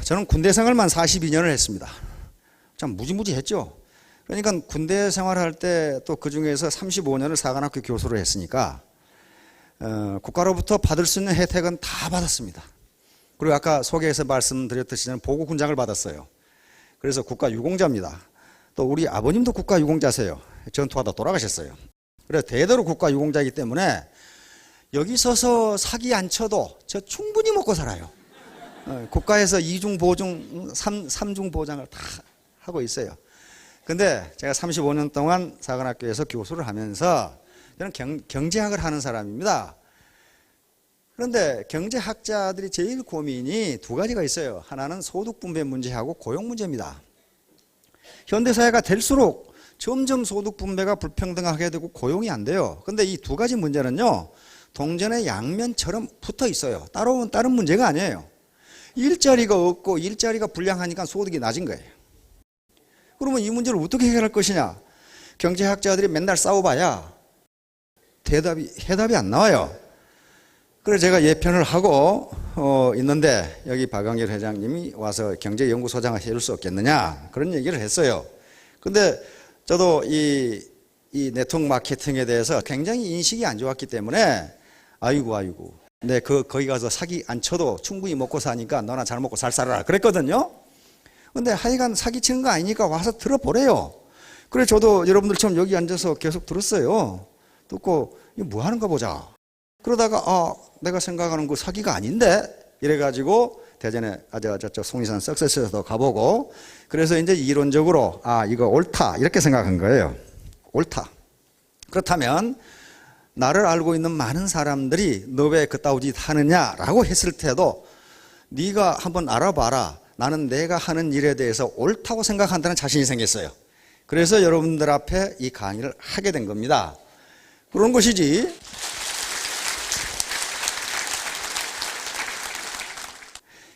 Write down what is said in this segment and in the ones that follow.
저는 군대 생활만 42년을 했습니다. 참 무지무지했죠. 그러니까 군대 생활할 때 또 그중에서 35년을 사관학교 교수를 했으니까 국가로부터 받을 수 있는 혜택은 다 받았습니다. 그리고 아까 소개해서 말씀드렸듯이 저는 보고군장을 받았어요. 그래서 국가유공자입니다. 또 우리 아버님도 국가유공자세요. 전투하다 돌아가셨어요. 그래서 대대로 국가유공자이기 때문에 여기 서서 사기 안 쳐도 저 충분히 먹고 살아요. 국가에서 2중 보증, 3중 보장을 다 하고 있어요. 근데 제가 35년 동안 사관학교에서 교수를 하면서 저는 경제학을 하는 사람입니다. 그런데 경제학자들이 제일 고민이 두 가지가 있어요. 하나는 소득 분배 문제하고 고용 문제입니다. 현대사회가 될수록 점점 소득 분배가 불평등하게 되고 고용이 안 돼요. 그런데 이 두 가지 문제는요, 동전의 양면처럼 붙어 있어요. 다른 문제가 아니에요. 일자리가 없고 일자리가 불량하니까 소득이 낮은 거예요. 그러면 이 문제를 어떻게 해결할 것이냐? 경제학자들이 맨날 싸워봐야 해답이 안 나와요. 그래서 제가 예편을 하고 있는데 여기 박광길 회장님이 와서 경제연구소장을 해줄 수 없겠느냐 그런 얘기를 했어요. 근데 저도 이 네트워크 마케팅에 대해서 굉장히 인식이 안 좋았기 때문에 아이고 네, 거기 가서 사기 안 쳐도 충분히 먹고 사니까 너나 잘 먹고 잘 살아라 그랬거든요. 근데 하여간 사기 치는 거 아니니까 와서 들어보래요. 그래 저도 여러분들처럼 여기 앉아서 계속 들었어요. 듣고 이거 뭐 하는가 보자. 그러다가 내가 생각하는 거 사기가 아닌데 이래가지고 대전에 저쪽 송리산 석세스에서도 가보고 그래서 이제 이론적으로 이거 옳다 이렇게 생각한 거예요. 옳다. 그렇다면 나를 알고 있는 많은 사람들이 너 왜 그따위 짓 하느냐라고 했을 때도 네가 한번 알아봐라. 나는 내가 하는 일에 대해서 옳다고 생각한다는 자신이 생겼어요. 그래서 여러분들 앞에 이 강의를 하게 된 겁니다. 그런 것이지.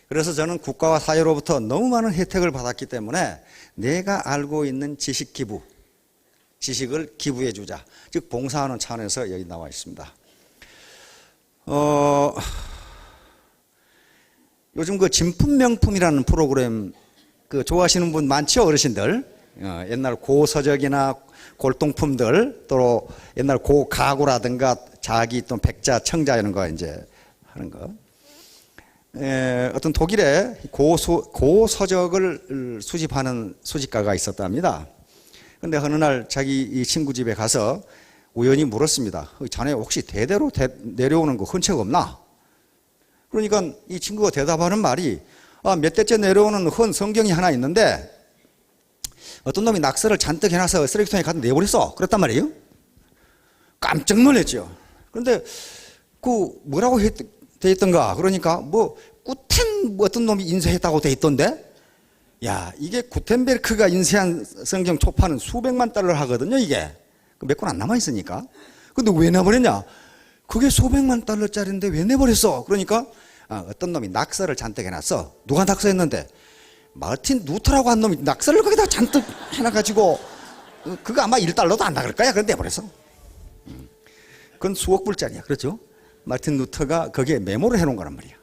그래서 저는 국가와 사회로부터 너무 많은 혜택을 받았기 때문에 내가 알고 있는 지식 기부, 지식을 기부해 주자. 즉 봉사하는 차원에서 여기 나와 있습니다. 요즘 그 진품명품이라는 프로그램 좋아하시는 분 많죠, 어르신들? 옛날 고서적이나 골동품들, 또 옛날 고가구라든가 자기 또 백자, 청자 이런 거 이제 하는 거. 어떤 독일에 고서적을 수집하는 수집가가 있었답니다. 근데 어느 날 자기 이 친구 집에 가서 우연히 물었습니다. 자네 혹시 대대로 내려오는 거 흔책 없나? 그러니까 이 친구가 대답하는 말이 몇 대째 내려오는 흔 성경이 하나 있는데 어떤 놈이 낙서를 잔뜩 해놔서 쓰레기통에 갖다 내버렸어. 그랬단 말이에요. 깜짝 놀랐죠. 그런데 뭐라고 돼 있던가? 그러니까 구텐 어떤 놈이 인쇄했다고 돼 있던데? 야, 이게 구텐베르크가 인쇄한 성경 초판은 수백만 달러를 하거든요, 이게. 몇 권 안 남아있으니까. 근데 왜 내버렸냐? 그게 수백만 달러짜리인데 왜 내버렸어? 그러니까, 어떤 놈이 낙서를 잔뜩 해놨어. 누가 낙서했는데? 마르틴 루터라고 한 놈이 낙서를 거기다 잔뜩 해놔가지고, 그거 아마 1달러도 안 나갈 거야. 그런데 내버렸어. 그건 수억 불짜리야. 그렇죠? 마르틴 루터가 거기에 메모를 해놓은 거란 말이야.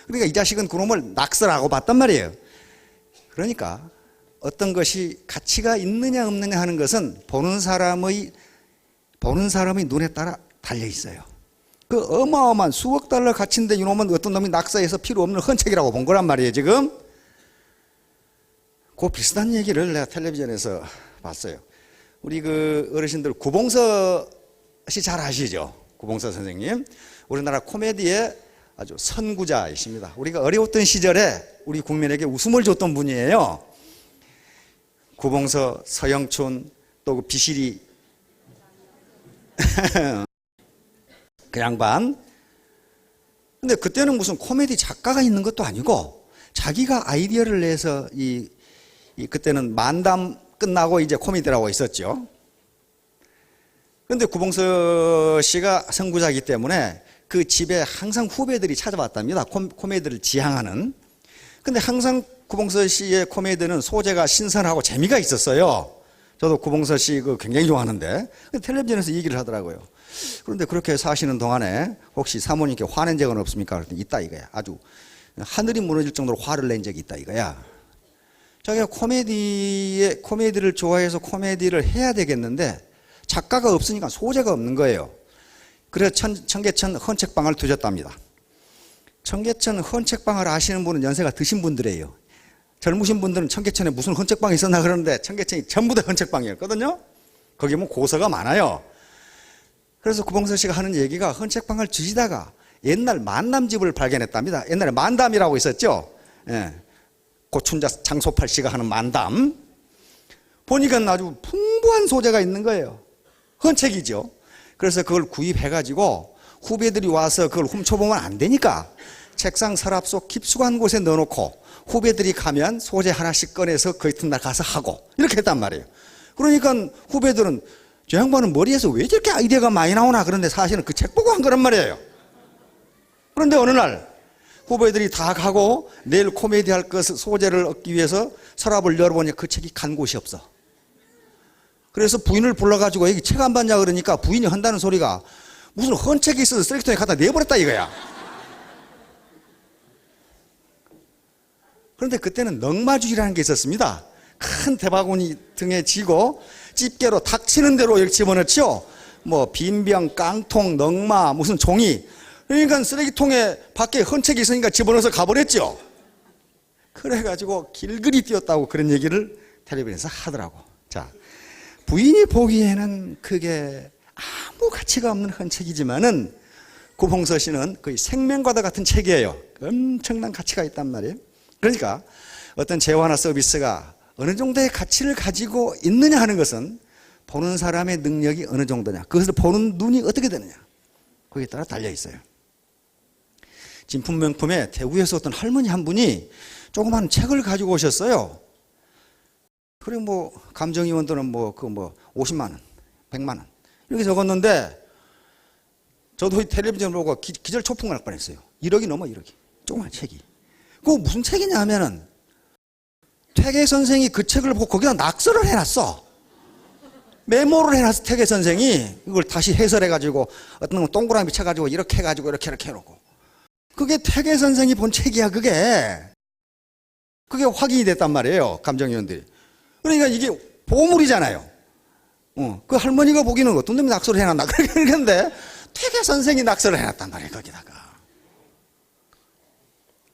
그러니까 이 자식은 그놈을 낙서라고 봤단 말이에요. 그러니까 어떤 것이 가치가 있느냐 없느냐 하는 것은 보는 사람의 눈에 따라 달려 있어요. 그 어마어마한 수억 달러 가치인데 이놈은 어떤 놈이 낙서해서 필요 없는 헌책이라고 본 거란 말이에요, 지금. 그 비슷한 얘기를 내가 텔레비전에서 봤어요. 우리 어르신들 구봉서 씨 잘 아시죠? 구봉서 선생님. 우리나라 코미디의 아주 선구자이십니다. 우리가 어려웠던 시절에 우리 국민에게 웃음을 줬던 분이에요. 구봉서, 서영춘, 또 비실이 그 양반. 근데 그때는 무슨 코미디 작가가 있는 것도 아니고 자기가 아이디어를 내서 그때는 만담 끝나고 이제 코미디라고 있었죠. 그런데 구봉서 씨가 선구자이기 때문에 그 집에 항상 후배들이 찾아왔답니다. 코미디를 지향하는. 근데 항상 구봉서 씨의 코미디는 소재가 신선하고 재미가 있었어요. 저도 구봉서 씨 굉장히 좋아하는데 텔레비전에서 얘기를 하더라고요. 그런데 그렇게 사시는 동안에 혹시 사모님께 화낸 적은 없습니까? 그랬더니 있다 이거야. 아주 하늘이 무너질 정도로 화를 낸 적이 있다 이거야. 자기가 코미디를 좋아해서 코미디를 해야 되겠는데 작가가 없으니까 소재가 없는 거예요. 그래서 청계천 헌책방을 두셨답니다. 청계천 헌책방을 아시는 분은 연세가 드신 분들이에요. 젊으신 분들은 청계천에 무슨 헌책방이 있었나 그러는데 청계천이 전부 다 헌책방이었거든요. 거기 뭐 고서가 많아요. 그래서 구봉서 씨가 하는 얘기가 헌책방을 주시다가 옛날 만담집을 발견했답니다. 옛날에 만담이라고 있었죠. 예. 고춘자 장소팔 씨가 하는 만담. 보니까 아주 풍부한 소재가 있는 거예요. 헌책이죠. 그래서 그걸 구입해가지고 후배들이 와서 그걸 훔쳐보면 안 되니까 책상 서랍 속 깊숙한 곳에 넣어놓고 후배들이 가면 소재 하나씩 꺼내서 그 이튿날 가서 하고 이렇게 했단 말이에요. 그러니까 후배들은 저 양반은 머리에서 왜 저렇게 아이디어가 많이 나오나 그런데 사실은 그 책 보고 한 거란 말이에요. 그런데 어느 날 후배들이 다 가고 내일 코미디 할 것 소재를 얻기 위해서 서랍을 열어보니 그 책이 간 곳이 없어. 그래서 부인을 불러가지고 여기 책 안 봤냐 그러니까 부인이 한다는 소리가 무슨 헌책이 있어서 쓰레기통에 갖다 내버렸다 이거야. 그런데 그때는 넝마주기라는 게 있었습니다. 큰 대바구니 등에 지고 집게로 닥치는 대로 이렇게 집어넣지요. 뭐 빈병, 깡통, 넝마, 무슨 종이. 그러니까 쓰레기통에 밖에 헌책이 있으니까 집어넣어서 가버렸죠. 그래가지고 길거리 뛰었다고 그런 얘기를 텔레비전에서 하더라고. 자, 부인이 보기에는 그게 아무 가치가 없는 헌책이지만은 구봉서 씨는 거의 생명과도 같은 책이에요. 엄청난 가치가 있단 말이에요. 그러니까 어떤 재화나 서비스가 어느 정도의 가치를 가지고 있느냐 하는 것은 보는 사람의 능력이 어느 정도냐, 그것을 보는 눈이 어떻게 되느냐, 거기에 따라 달려 있어요. 진품 명품에 대구에서 어떤 할머니 한 분이 조그만 책을 가지고 오셨어요. 그래 뭐 감정이원 또는 뭐 50만 원, 100만 원 이렇게 적었는데 저도 텔레비전 보고 기절 초풍을 할 뻔했어요. 1억이 넘어 1억이. 조그만 책이. 그거 무슨 책이냐 하면은 퇴계 선생이 그 책을 보고 거기다 낙서를 해놨어. 메모를 해놨어. 퇴계 선생이 이걸 다시 해설해가지고 어떤 건 동그라미 쳐가지고 이렇게 해가지고 이렇게 해놓고 그게 퇴계 선생이 본 책이야. 그게 확인이 됐단 말이에요. 감정위원들이. 그러니까 이게 보물이잖아요. 그 할머니가 보기는 어떤 놈이 낙서를 해놨나 그런데 퇴계 선생이 낙서를 해놨단 말이에요. 거기다가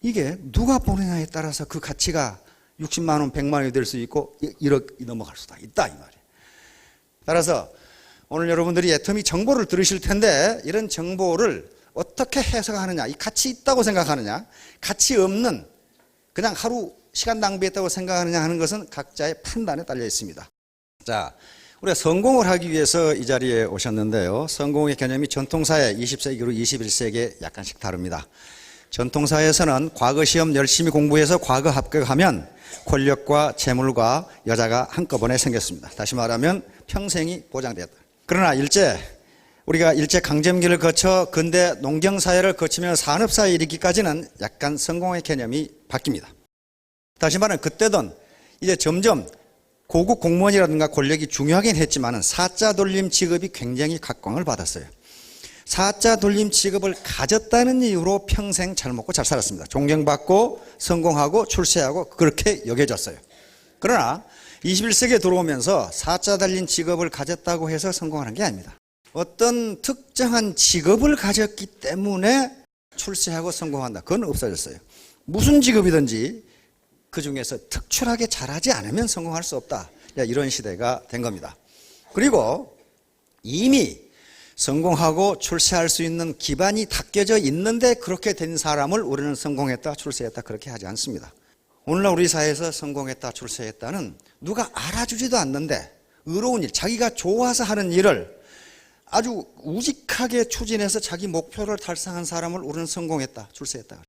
이게 누가 보느냐에 따라서 그 가치가 60만 원, 100만 원이 될 수 있고 1억이 넘어갈 수도 있다 이 말이에요. 따라서 오늘 여러분들이 애터미 정보를 들으실 텐데 이런 정보를 어떻게 해석하느냐, 이 가치 있다고 생각하느냐, 가치 없는 그냥 하루 시간 낭비했다고 생각하느냐 하는 것은 각자의 판단에 달려 있습니다. 자, 우리가 성공을 하기 위해서 이 자리에 오셨는데요. 성공의 개념이 전통사회 20세기로 21세기에 약간씩 다릅니다. 전통사회에서는 과거 시험 열심히 공부해서 과거 합격하면 권력과 재물과 여자가 한꺼번에 생겼습니다. 다시 말하면 평생이 보장되었다. 그러나 우리가 일제 강점기를 거쳐 근대 농경사회를 거치며 산업사회에 이르기까지는 약간 성공의 개념이 바뀝니다. 다시 말하면 그때든 이제 점점 고급 공무원이라든가 권력이 중요하긴 했지만은 사자 돌림 직업이 굉장히 각광을 받았어요. 사자 돌림 직업을 가졌다는 이유로 평생 잘 먹고 잘 살았습니다. 존경받고 성공하고 출세하고 그렇게 여겨졌어요. 그러나 21세기에 들어오면서 사자 달린 직업을 가졌다고 해서 성공하는 게 아닙니다. 어떤 특정한 직업을 가졌기 때문에 출세하고 성공한다. 그건 없어졌어요. 무슨 직업이든지 그 중에서 특출하게 잘하지 않으면 성공할 수 없다. 이런 시대가 된 겁니다. 그리고 이미 성공하고 출세할 수 있는 기반이 닦여져 있는데 그렇게 된 사람을 우리는 성공했다, 출세했다 그렇게 하지 않습니다. 오늘날 우리 사회에서 성공했다, 출세했다는 누가 알아주지도 않는데 의로운 일, 자기가 좋아서 하는 일을 아주 우직하게 추진해서 자기 목표를 달성한 사람을 우리는 성공했다, 출세했다.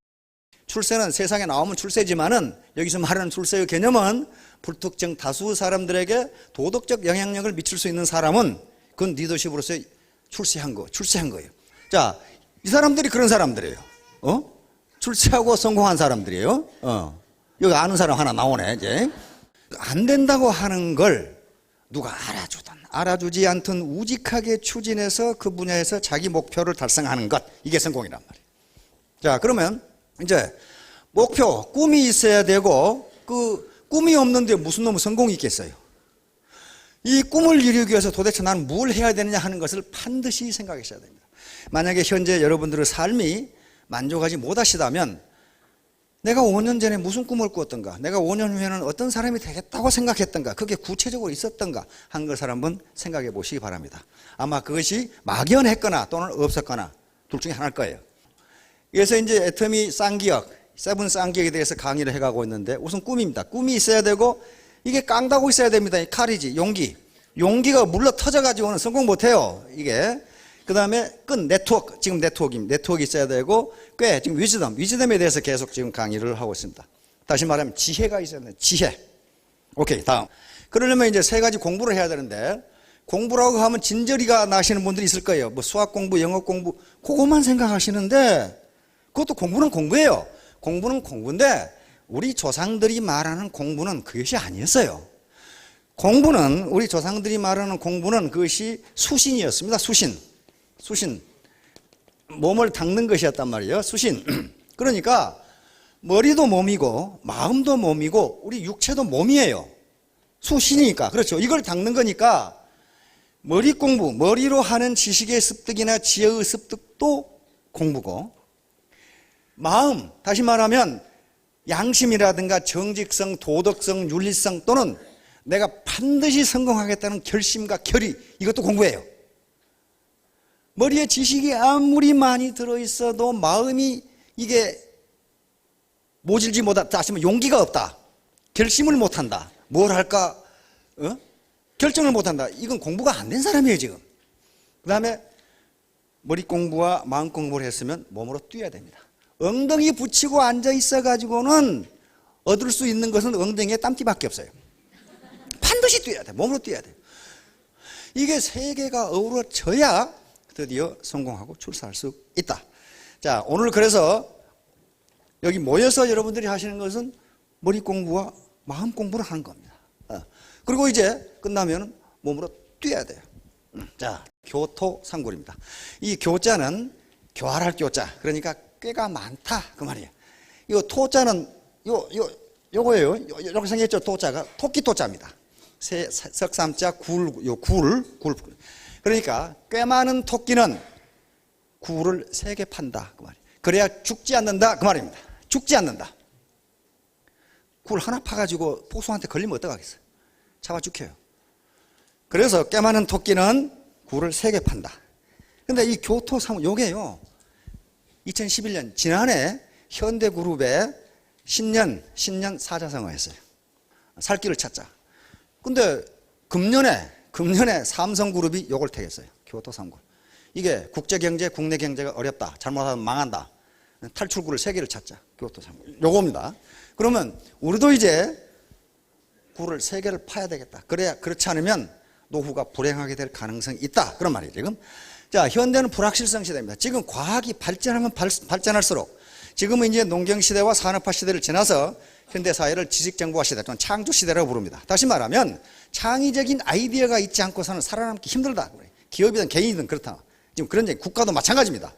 출세는 세상에 나오면 출세지만은 여기서 말하는 출세의 개념은 불특정 다수 사람들에게 도덕적 영향력을 미칠 수 있는 사람은 그건 리더십으로서 출세한 거예요. 자, 이 사람들이 그런 사람들이에요. 출세하고 성공한 사람들이에요. 여기 아는 사람 하나 나오네, 이제. 안 된다고 하는 걸 누가 알아주든 알아주지 않든 우직하게 추진해서 그 분야에서 자기 목표를 달성하는 것, 이게 성공이란 말이에요. 자, 그러면 이제 목표, 꿈이 있어야 되고 그 꿈이 없는데 무슨 놈의 성공이 있겠어요. 이 꿈을 이루기 위해서 도대체 나는 뭘 해야 되느냐 하는 것을 반드시 생각하셔야 됩니다. 만약에 현재 여러분들의 삶이 만족하지 못하시다면 내가 5년 전에 무슨 꿈을 꾸었던가, 내가 5년 후에는 어떤 사람이 되겠다고 생각했던가, 그게 구체적으로 있었던가 한 것을 한번 생각해 보시기 바랍니다. 아마 그것이 막연했거나 또는 없었거나 둘 중에 하나일 거예요. 그래서 이제 애터미 쌍기역, 세븐 쌍기역에 대해서 강의를 해가고 있는데 우선 꿈입니다. 꿈이 있어야 되고 이게 깡다고 있어야 됩니다. 이 칼이지, 용기. 용기가 물러 터져가지고는 성공 못해요. 이게. 그 다음에 끈, 네트워크. 지금 네트워크입니다. 네트워크 있어야 되고, 꽤, 지금 위즈덤에 대해서 계속 지금 강의를 하고 있습니다. 다시 말하면 지혜가 있어야 돼요. 지혜. 오케이, 다음. 그러려면 이제 세 가지 공부를 해야 되는데, 공부라고 하면 진저리가 나시는 분들이 있을 거예요. 뭐 수학 공부, 영어 공부, 그것만 생각하시는데, 그것도 공부는 공부예요. 공부는 공부인데, 우리 조상들이 말하는 공부는 그것이 아니었어요. 공부는, 우리 조상들이 말하는 공부는 그것이 수신이었습니다. 수신. 몸을 닦는 것이었단 말이에요. 수신. 그러니까 머리도 몸이고 마음도 몸이고 우리 육체도 몸이에요. 수신이니까. 그렇죠. 이걸 닦는 거니까 머리 공부, 머리로 하는 지식의 습득이나 지혜의 습득도 공부고, 마음, 다시 말하면 양심이라든가 정직성, 도덕성, 윤리성 또는 내가 반드시 성공하겠다는 결심과 결의, 이것도 공부예요. 머리에 지식이 아무리 많이 들어있어도 마음이 이게 모질지 못하다 하시면 용기가 없다. 결심을 못한다. 뭘 할까? 결정을 못한다. 이건 공부가 안 된 사람이에요 지금. 그 다음에 머리 공부와 마음 공부를 했으면 몸으로 뛰어야 됩니다. 엉덩이 붙이고 앉아 있어 가지고는 얻을 수 있는 것은 엉덩이에 땀띠밖에 없어요. 반드시 뛰어야 돼. 몸으로 뛰어야 돼. 이게 세 개가 어우러져야 드디어 성공하고 출세할 수 있다. 자, 오늘 그래서 여기 모여서 여러분들이 하시는 것은 머리 공부와 마음 공부를 하는 겁니다. 그리고 이제 끝나면 몸으로 뛰어야 돼요. 자, 교토상굴입니다. 이 교자는 교활할 교자, 그러니까 꾀가 많다 그 말이에요. 이 토자는 요거예요. 이렇게 생겼죠. 토자가 토끼 토자입니다. 석삼자 굴. 그러니까 꽤 많은 토끼는 굴을 3개 판다 그 말이에요. 그래야 죽지 않는다 그 말입니다. 죽지 않는다. 굴 하나 파가지고 복숭아한테 걸리면 어떡하겠어요? 잡아 죽혀요. 그래서 꽤 많은 토끼는 굴을 3개 판다. 근데 이 교토상굴 요게요, 2011년 지난해 현대그룹에 신년 사자성어 했어요. 살 길을 찾자. 근데 금년에 삼성그룹이 요걸 택했어요. 교토상굴. 이게 국제경제, 국내 경제가 어렵다. 잘못하면 망한다. 탈출구를 3개를 찾자. 교토상굴. 요겁니다. 그러면 우리도 이제 굴을 3개를 파야 되겠다. 그렇지 않으면 노후가 불행하게 될 가능성이 있다. 그런 말이에요, 지금. 자, 현대는 불확실성 시대입니다. 지금 과학이 발전하면 발전할수록 지금은 이제 농경시대와 산업화 시대를 지나서 현대사회를 지식정보화 시대 또는 창조시대라고 부릅니다. 다시 말하면 창의적인 아이디어가 있지 않고서는 살아남기 힘들다. 기업이든 개인이든 그렇다. 지금 그런 얘기, 국가도 마찬가지입니다.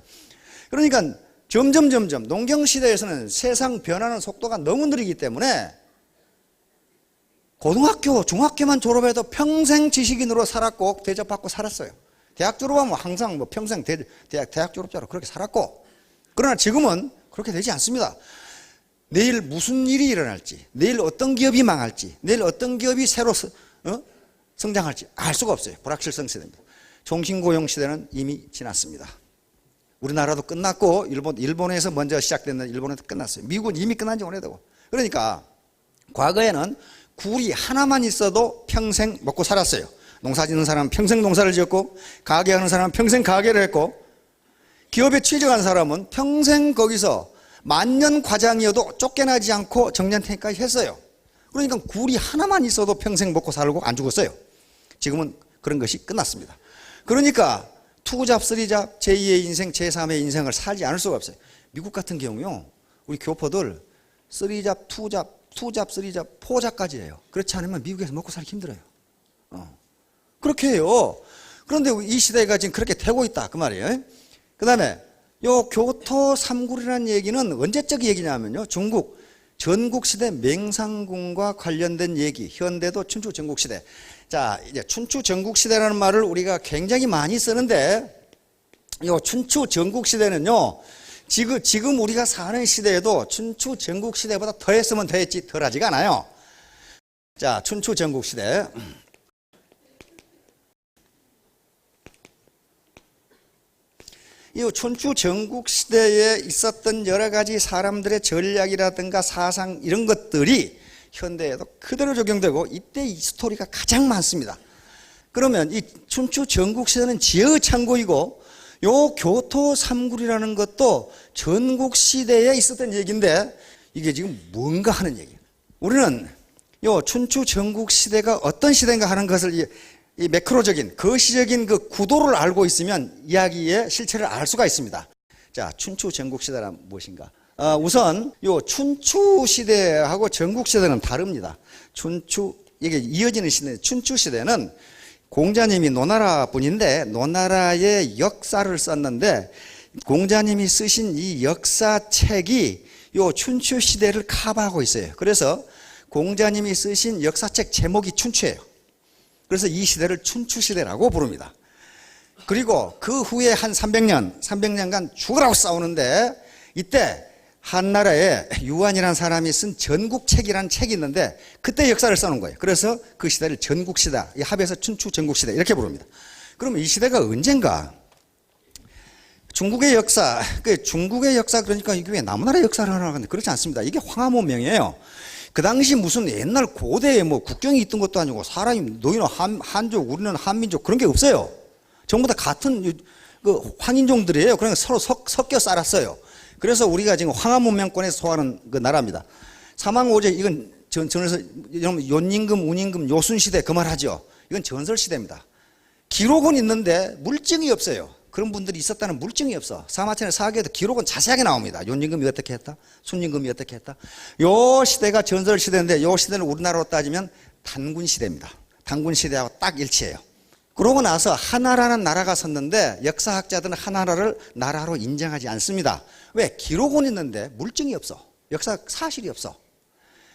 그러니까 점점 농경시대에서는 세상 변하는 속도가 너무 느리기 때문에 고등학교, 중학교만 졸업해도 평생 지식인으로 살았고 대접받고 살았어요. 대학 졸업하면 항상 뭐 평생 대학 졸업자로 그렇게 살았고, 그러나 지금은 그렇게 되지 않습니다. 내일 무슨 일이 일어날지, 내일 어떤 기업이 망할지, 내일 어떤 기업이 새로 성장할지 알 수가 없어요. 불확실성 시대입니다. 종신고용 시대는 이미 지났습니다. 우리나라도 끝났고 일본에서 먼저 시작됐는데 일본에도 끝났어요. 미국은 이미 끝난 지 오래되고. 그러니까 과거에는 굴이 하나만 있어도 평생 먹고 살았어요. 농사 짓는 사람은 평생 농사를 지었고, 가게하는 사람은 평생 가게를 했고, 기업에 취직한 사람은 평생 거기서 만년 과장이어도 쫓겨나지 않고 정년퇴직까지 했어요. 그러니까 굴이 하나만 있어도 평생 먹고 살고 안 죽었어요. 지금은 그런 것이 끝났습니다. 그러니까 투잡, 쓰리잡, 제2의 인생, 제3의 인생을 살지 않을 수가 없어요. 미국 같은 경우요, 우리 교포들 쓰리잡, 투잡, 쓰리잡, 포잡까지 해요. 그렇지 않으면 미국에서 먹고 살기 힘들어요. 그렇게 해요. 그런데 이 시대가 지금 그렇게 되고 있다 그 말이에요. 그 다음에 요 교토 삼굴이라는 얘기는 언제적 얘기냐면요. 중국 전국시대 맹상궁과 관련된 얘기. 현대도 춘추 전국시대. 자, 이제 춘추 전국시대라는 말을 우리가 굉장히 많이 쓰는데, 요 춘추 전국시대는요, 지금 우리가 사는 시대에도 춘추 전국시대보다 더 했으면 더 했지, 덜 하지가 않아요. 자, 춘추 전국시대. 이 춘추 전국시대에 있었던 여러 가지 사람들의 전략이라든가 사상 이런 것들이 현대에도 그대로 적용되고 이때 이 스토리가 가장 많습니다. 그러면 이 춘추 전국시대는 지혜의 창고이고 요 교토 삼굴이라는 것도 전국시대에 있었던 얘기인데 이게 지금 뭔가 하는 얘기예요. 우리는 요 춘추 전국시대가 어떤 시대인가 하는 것을 이 매크로적인 거시적인 그 구도를 알고 있으면 이야기의 실체를 알 수가 있습니다. 자, 춘추 전국시대란 무엇인가? 우선 요 춘추 시대하고 전국 시대는 다릅니다. 이게 이어지는 시대, 춘추 시대는 공자님이 노나라 분인데 노나라의 역사를 썼는데 공자님이 쓰신 이 역사책이 요 춘추 시대를 커버하고 있어요. 그래서 공자님이 쓰신 역사책 제목이 춘추예요. 그래서 이 시대를 춘추시대라고 부릅니다. 그리고 그 후에 한 300년간 죽으라고 싸우는데 이때 한나라에 유한이라는 사람이 쓴 전국책이라는 책이 있는데 그때 역사를 써놓은 거예요. 그래서 그 시대를 전국시대, 합해서 춘추 전국시대 이렇게 부릅니다. 그러면 이 시대가 언젠가? 중국의 역사 그러니까 이게 왜 남나라 역사를 하나 하는데 그렇지 않습니다. 이게 황하문명이에요. 그 당시 무슨 옛날 고대에 뭐 국경이 있던 것도 아니고 사람이 너희는 한족 우리는 한민족 그런 게 없어요. 전부 다 같은 그 황인종들이에요. 그러니까 서로 섞여 살았어요. 그래서 우리가 지금 황하문명권에서 소화하는 그 나라입니다. 사망오제 이건 전설 연임금, 운임금, 요순시대 그 말 하죠. 이건 전설시대입니다. 기록은 있는데 물증이 없어요. 그런 분들이 있었다는 물증이 없어. 사마천의 사기에도 기록은 자세하게 나옵니다. 연임금이 어떻게 했다, 순임금이 어떻게 했다. 요 시대가 전설시대인데 요 시대는 우리나라로 따지면 단군시대입니다. 단군시대하고 딱 일치해요. 그러고 나서 하나라는 나라가 섰는데 역사학자들은 하나라를 나라로 인정하지 않습니다. 왜? 기록은 있는데 물증이 없어. 역사 사실이 없어.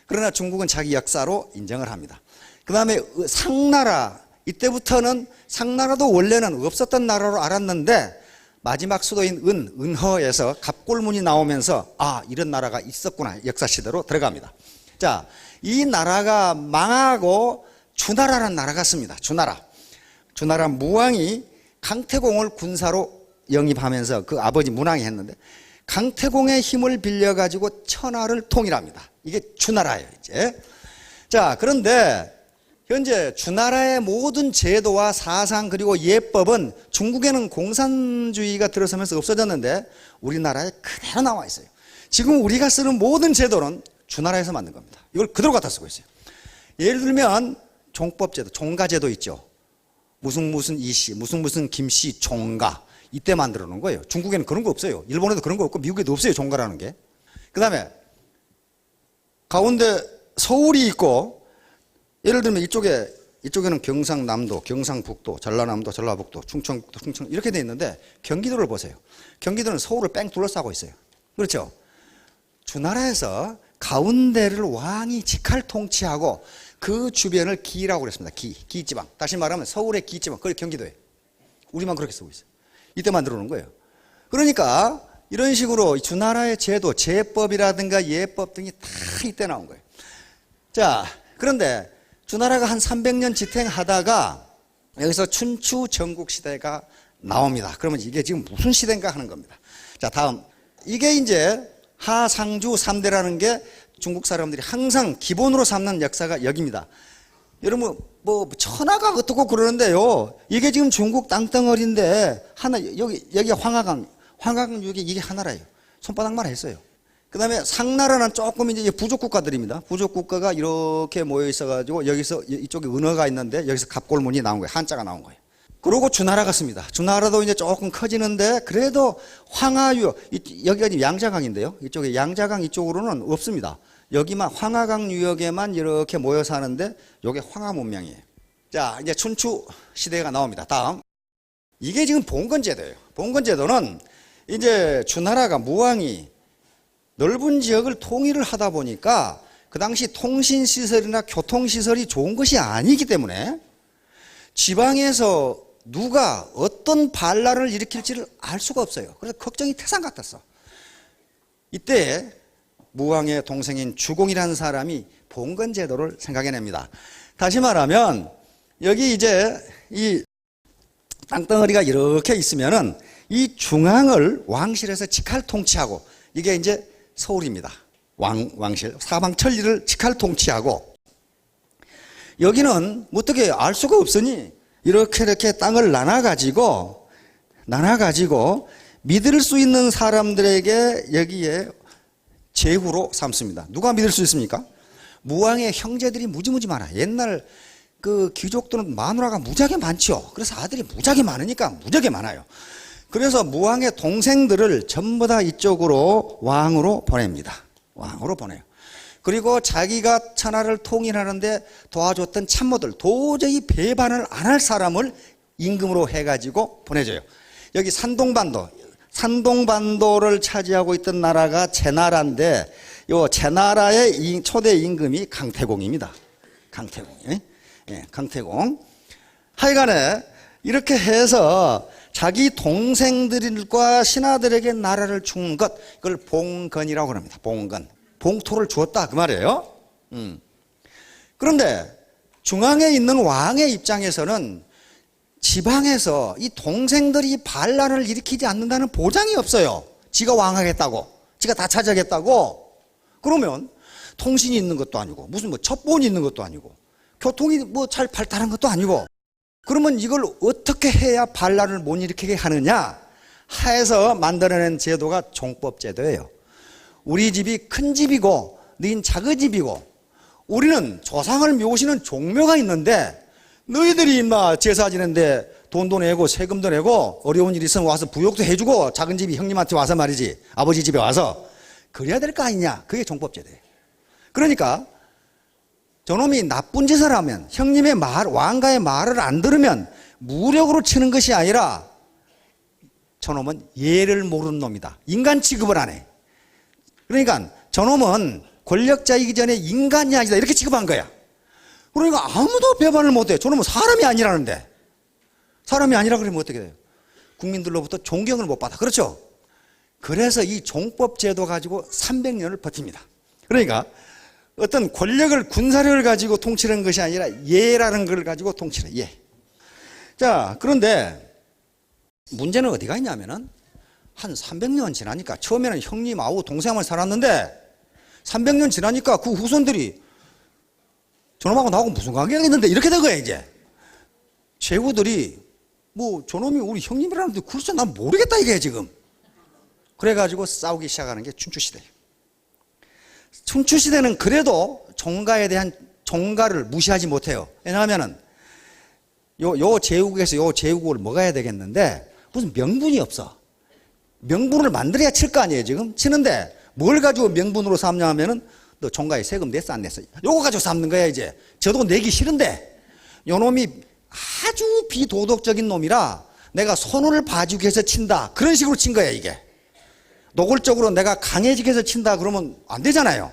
그러나 중국은 자기 역사로 인정을 합니다. 그 다음에 상나라, 이때부터는 상나라도 원래는 없었던 나라로 알았는데 마지막 수도인 은허에서 갑골문이 나오면서 이런 나라가 있었구나 역사시대로 들어갑니다. 자, 이 나라가 망하고 주나라라는 나라가 씁니다. 주나라 무왕이 강태공을 군사로 영입하면서 그 아버지 문왕이 했는데 강태공의 힘을 빌려가지고 천하를 통일합니다. 이게 주나라예요, 이제. 자, 그런데 현재 주나라의 모든 제도와 사상 그리고 예법은 중국에는 공산주의가 들어서면서 없어졌는데 우리나라에 그대로 나와 있어요. 지금 우리가 쓰는 모든 제도는 주나라에서 만든 겁니다. 이걸 그대로 갖다 쓰고 있어요. 예를 들면 종법제도, 종가제도 있죠. 무슨 이씨, 무슨 김씨, 종가. 이때 만들어 놓은 거예요. 중국에는 그런 거 없어요. 일본에도 그런 거 없고 미국에도 없어요. 종가라는 게. 그 다음에 가운데 서울이 있고 예를 들면 이쪽에는 경상남도, 경상북도, 전라남도, 전라북도, 충청북도, 충청 이렇게 돼 있는데 경기도를 보세요. 경기도는 서울을 뺑 둘러싸고 있어요. 그렇죠? 주나라에서 가운데를 왕이 직할 통치하고 그 주변을 기라고 그랬습니다. 기지방. 다시 말하면 서울의 기지방. 그게 경기도예요. 우리만 그렇게 쓰고 있어요. 이때 만들어 놓은 거예요. 그러니까 이런 식으로 주나라의 제도, 제법이라든가 예법 등이 다 이때 나온 거예요. 자, 그런데 주나라가 한 300년 지탱하다가 여기서 춘추 전국시대가 나옵니다. 그러면 이게 지금 무슨 시대인가 하는 겁니다. 자, 다음. 이게 이제 하상주 3대라는 게 중국 사람들이 항상 기본으로 삼는 역사가 여기입니다. 여러분, 뭐, 천하가 어떻고 그러는데요. 이게 지금 중국 땅덩어리인데, 여기 황하강 유역이 이게 하나라예요. 손바닥만 했어요. 그 다음에 상나라는 조금 이제 부족 국가들입니다. 부족 국가가 이렇게 모여 있어가지고, 여기서, 이쪽에 은어가 있는데, 여기서 갑골문이 나온 거예요. 한자가 나온 거예요. 그리고 주나라가 씁니다. 주나라도 이제 조금 커지는데, 그래도 황하유역, 여기가 지금 양자강인데요. 이쪽에 양자강 이쪽으로는 없습니다. 여기만 황하강 유역에만 이렇게 모여 사는데 이게 황하문명이에요. 자, 이제 춘추 시대가 나옵니다. 다음. 이게 지금 봉건제도예요. 봉건제도는 이제 주나라가 무왕이 넓은 지역을 통일을 하다 보니까 그 당시 통신시설이나 교통시설이 좋은 것이 아니기 때문에 지방에서 누가 어떤 반란을 일으킬지를 알 수가 없어요. 그래서 걱정이 태산 같았어. 이때 무왕의 동생인 주공이라는 사람이 봉건제도를 생각해냅니다. 다시 말하면 여기 이제 이 땅덩어리가 이렇게 있으면은 이 중앙을 왕실에서 직할 통치하고, 이게 이제 서울입니다. 왕실 사방 천리를 직할 통치하고, 여기는 어떻게 알 수가 없으니 이렇게 땅을 나눠가지고 믿을 수 있는 사람들에게 여기에 제후로 삼습니다. 누가 믿을 수 있습니까? 무왕의 형제들이 무지무지 많아. 옛날 그 귀족들은 마누라가 무지하게 많죠. 그래서 아들이 무지하게 많으니까 무지하게 많아요. 그래서 무왕의 동생들을 전부 다 이쪽으로 왕으로 보냅니다. 왕으로 보내요. 그리고 자기가 천하를 통일하는데 도와줬던 참모들, 도저히 배반을 안 할 사람을 임금으로 해가지고 보내줘요. 여기 산동반도를 차지하고 있던 나라가 제나라인데, 요 제나라의 초대 임금이 강태공입니다. 강태공. 하여간에 이렇게 해서 자기 동생들과 신하들에게 나라를 주는 것, 이걸 봉건이라고 합니다. 봉토를 주었다 그 말이에요. 그런데 중앙에 있는 왕의 입장에서는 지방에서 이 동생들이 반란을 일으키지 않는다는 보장이 없어요. 지가 왕하겠다고, 지가 다 차지하겠다고. 그러면 통신이 있는 것도 아니고, 무슨 첩보원이 있는 것도 아니고, 교통이 잘 발달한 것도 아니고, 그러면 이걸 어떻게 해야 반란을 못 일으키게 하느냐 해서 만들어낸 제도가 종법제도예요. 우리 집이 큰 집이고 너희는 작은 집이고, 우리는 조상을 모시는 종묘가 있는데 너희들이 인마 제사 지내는데 돈도 내고 세금도 내고 어려운 일 있으면 와서 부욕도 해주고, 작은 집이 형님한테 와서 말이지, 아버지 집에 와서 그래야 될 거 아니냐. 그게 종법제도예요. 그러니까 저놈이 나쁜 짓을 하면, 형님의 왕가의 말을 안 들으면 무력으로 치는 것이 아니라 저놈은 예를 모르는 놈이다. 인간 취급을 안 해. 그러니까 저놈은 권력자이기 전에 인간이 아니다, 이렇게 취급한 거야. 그러니까 아무도 배반을 못해. 저놈은 사람이 아니라는데. 사람이 아니라 그러면 어떻게 돼요? 국민들로부터 존경을 못 받아. 그렇죠? 그래서 이 종법제도 가지고 300년을 버팁니다. 그러니까 어떤 권력을, 군사력을 가지고 통치하는 것이 아니라 예라는 걸 가지고 통치를 해. 예. 자, 그런데 문제는 어디가 있냐면은 한 300년 지나니까, 처음에는 형님하고 동생만 살았는데 300년 지나니까 그 후손들이 저놈하고 나하고 무슨 관계가 있는데 이렇게 된 거야. 이제 제후들이 저놈이 우리 형님이라는데 글쎄 난 모르겠다 이게 지금. 그래가지고 싸우기 시작하는 게 춘추시대예요. 춘추시대는 그래도 종가에 대한 종가를 무시하지 못해요. 왜냐하면은 요 제후국에서 요 제후국을 먹어야 되겠는데 무슨 명분이 없어. 명분을 만들어야 칠 거 아니에요. 지금 치는데 뭘 가지고 명분으로 삼냐 하면은 너 종가에 세금 냈어 안 냈어, 요거 가지고 삼는 거야. 이제 저도 내기 싫은데 요 놈이 아주 비도덕적인 놈이라 내가 손을 봐주기 위해서 친다, 그런 식으로 친 거야. 이게 노골적으로 내가 강해지기 위해서 친다 그러면 안 되잖아요.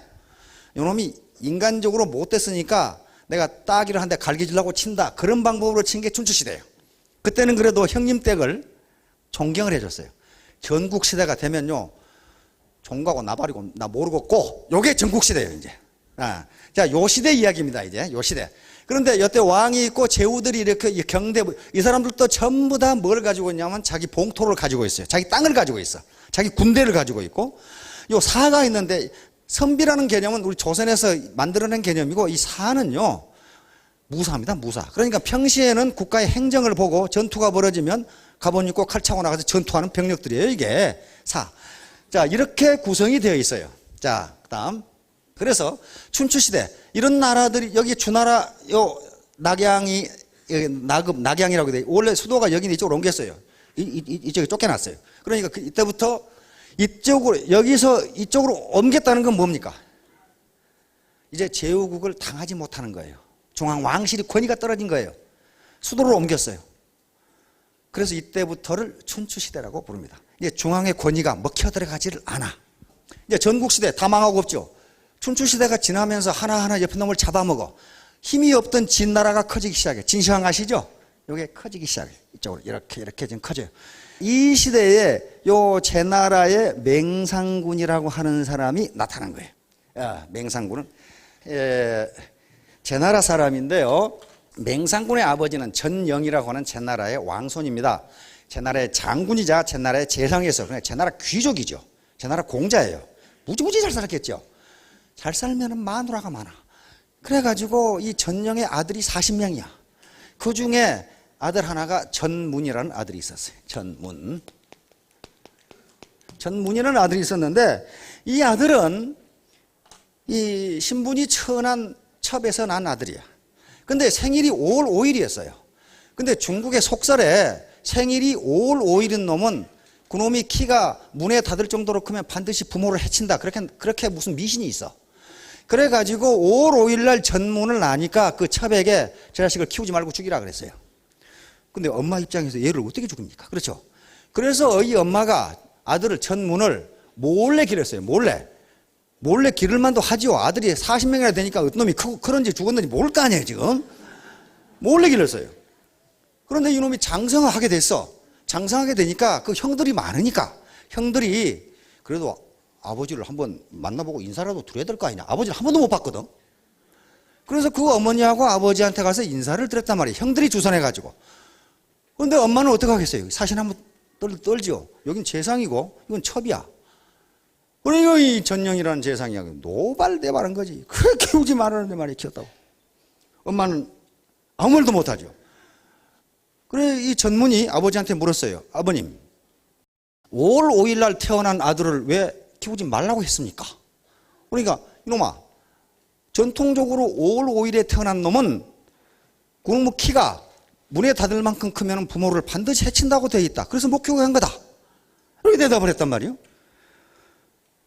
요 놈이 인간적으로 못됐으니까 내가 따기를 한 대 갈기주려고 친다, 그런 방법으로 친 게 춘추시대예요. 그때는 그래도 형님 댁을 존경을 해줬어요. 전국시대가 되면요, 종가고 나발이고 나 모르겠고, 요게 전국시대예요. 이제 자, 요 시대 이야기입니다. 이제 요 시대. 그런데 여태 왕이 있고 제후들이 이렇게 경대, 이 사람들도 전부 다 뭘 가지고 있냐면 자기 봉토를 가지고 있어요. 자기 땅을 가지고 있어. 자기 군대를 가지고 있고, 요 사가 있는데 선비라는 개념은 우리 조선에서 만들어낸 개념이고, 이 사는요 무사입니다. 무사. 그러니까 평시에는 국가의 행정을 보고 전투가 벌어지면 갑옷 입고 칼 차고 나가서 전투하는 병력들이에요. 이게 사. 자, 이렇게 구성이 되어 있어요. 자, 그다음. 그래서 춘추시대 이런 나라들이, 여기 주나라 요 낙양이 낙양이라고 돼. 원래 수도가 여기는 이쪽으로 옮겼어요. 이쪽에 쫓겨났어요. 그러니까 이때부터 이쪽으로, 여기서 이쪽으로 옮겼다는 건 뭡니까? 이제 제후국을 당하지 못하는 거예요. 중앙 왕실이 권위가 떨어진 거예요. 수도를 옮겼어요. 그래서 이때부터를 춘추시대라고 부릅니다. 이제 중앙의 권위가 먹혀 들어가지를 않아. 이제 전국시대 다 망하고 없죠. 춘추시대가 지나면서 하나하나 옆에 놈을 잡아먹어. 힘이 없던 진나라가 커지기 시작해. 진시황 아시죠? 요게 커지기 시작해. 이쪽으로 이렇게 지금 커져요. 이 시대에 요 제나라의 맹상군이라고 하는 사람이 나타난 거예요. 맹상군은 제나라 사람인데요. 맹상군의 아버지는 전영이라고 하는 제나라의 왕손입니다. 제나라의 장군이자 제나라의 재상이었어요. 그러니까 제나라 귀족이죠. 제나라 공자예요. 무지무지 잘 살았겠죠. 잘 살면 마누라가 많아. 그래가지고 이 전영의 아들이 40명이야. 그 중에 아들 하나가 전문이라는 아들이 있었어요. 전문이라는 아들이 있었는데 이 아들은 이 신분이 천한 첩에서 난 아들이야. 근데 생일이 5월 5일이었어요. 근데 중국의 속설에 생일이 5월 5일인 놈은 그놈이 키가 문에 닿을 정도로 크면 반드시 부모를 해친다. 그렇게 무슨 미신이 있어. 그래가지고 5월 5일 날 전문을 나니까 그 첩에게 저 자식을 키우지 말고 죽이라 그랬어요. 근데 엄마 입장에서 얘를 어떻게 죽입니까? 그렇죠. 그래서 이 엄마가 아들을 전문을 몰래 기렸어요. 몰래 기를 만도 하지요. 아들이 40명이나 되니까 어떤 놈이 그런지 죽었는지 모를 거 아니에요, 지금. 몰래 길렀어요. 그런데 이놈이 장성을 하게 됐어. 장성하게 되니까 그 형들이 많으니까 형들이 그래도 아버지를 한번 만나보고 인사라도 드려야 될 거 아니냐. 아버지를 한 번도 못 봤거든. 그래서 그 어머니하고 아버지한테 가서 인사를 드렸단 말이에요. 형들이 주선해가지고. 그런데 엄마는 어떻게 하겠어요? 사신 한번 떨죠. 여긴 재상이고 이건 첩이야. 그러니까 이 전영이라는 재상이야. 노발대발한 거지. 그래 키우지 말라는데 말이야 키웠다고. 엄마는 아무 말도 못하죠. 그래 이 전문이 아버지한테 물었어요. 아버님 5월 5일 날 태어난 아들을 왜 키우지 말라고 했습니까? 그러니까 이놈아 전통적으로 5월 5일에 태어난 놈은 그놈의 키가 문에 닿을 만큼 크면 부모를 반드시 해친다고 되어 있다. 그래서 못 키우게 한 거다. 이렇게 대답을 했단 말이에요.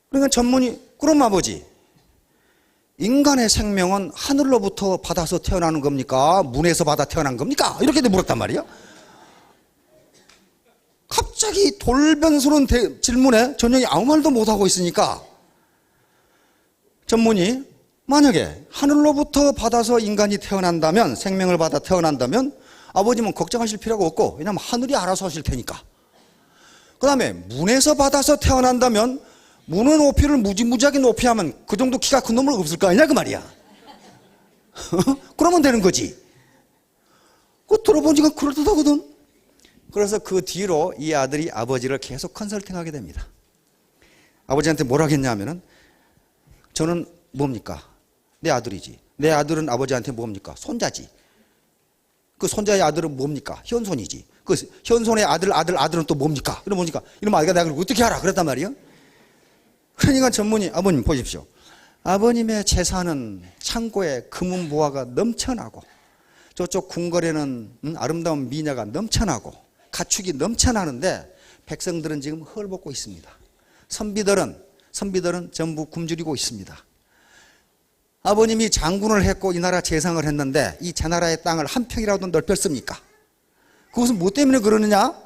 그러니까 전문이 그럼 아버지 인간의 생명은 하늘로부터 받아서 태어나는 겁니까? 문에서 받아 태어난 겁니까? 이렇게 물었단 말이에요. 갑자기 돌변스러운 질문에 전영이 아무 말도 못하고 있으니까 전문이 만약에 하늘로부터 받아서 인간이 태어난다면 생명을 받아 태어난다면 아버님은 걱정하실 필요가 없고 왜냐하면 하늘이 알아서 하실 테니까. 그 다음에 문에서 받아서 태어난다면 문의 높이를 무지무지하게 높이 하면 그 정도 키가 큰 놈은 없을 거 아니냐 그 말이야. 그러면 되는 거지. 그거 들어보니까 그럴듯하거든. 그래서 그 뒤로 이 아들이 아버지를 계속 컨설팅하게 됩니다. 아버지한테 뭐라 했냐면은 저는 뭡니까? 내 아들이지. 내 아들은 아버지한테 뭡니까? 손자지. 그 손자의 아들은 뭡니까? 현손이지. 그 현손의 아들은 또 뭡니까? 이러면 뭡니까? 이러면 아이가 내가 어떻게 알아? 그랬단 말이에요. 그러니까 전문이 아버님 보십시오. 아버님의 재산은 창고에 금은보화가 넘쳐나고 저쪽 궁궐에는 아름다운 미녀가 넘쳐나고 가축이 넘쳐나는데 백성들은 지금 헐벗고 있습니다. 선비들은 전부 굶주리고 있습니다. 아버님이 장군을 했고 이 나라 재상을 했는데 이 제나라의 땅을 한 평이라도 넓혔습니까? 그것은 뭐 때문에 그러느냐?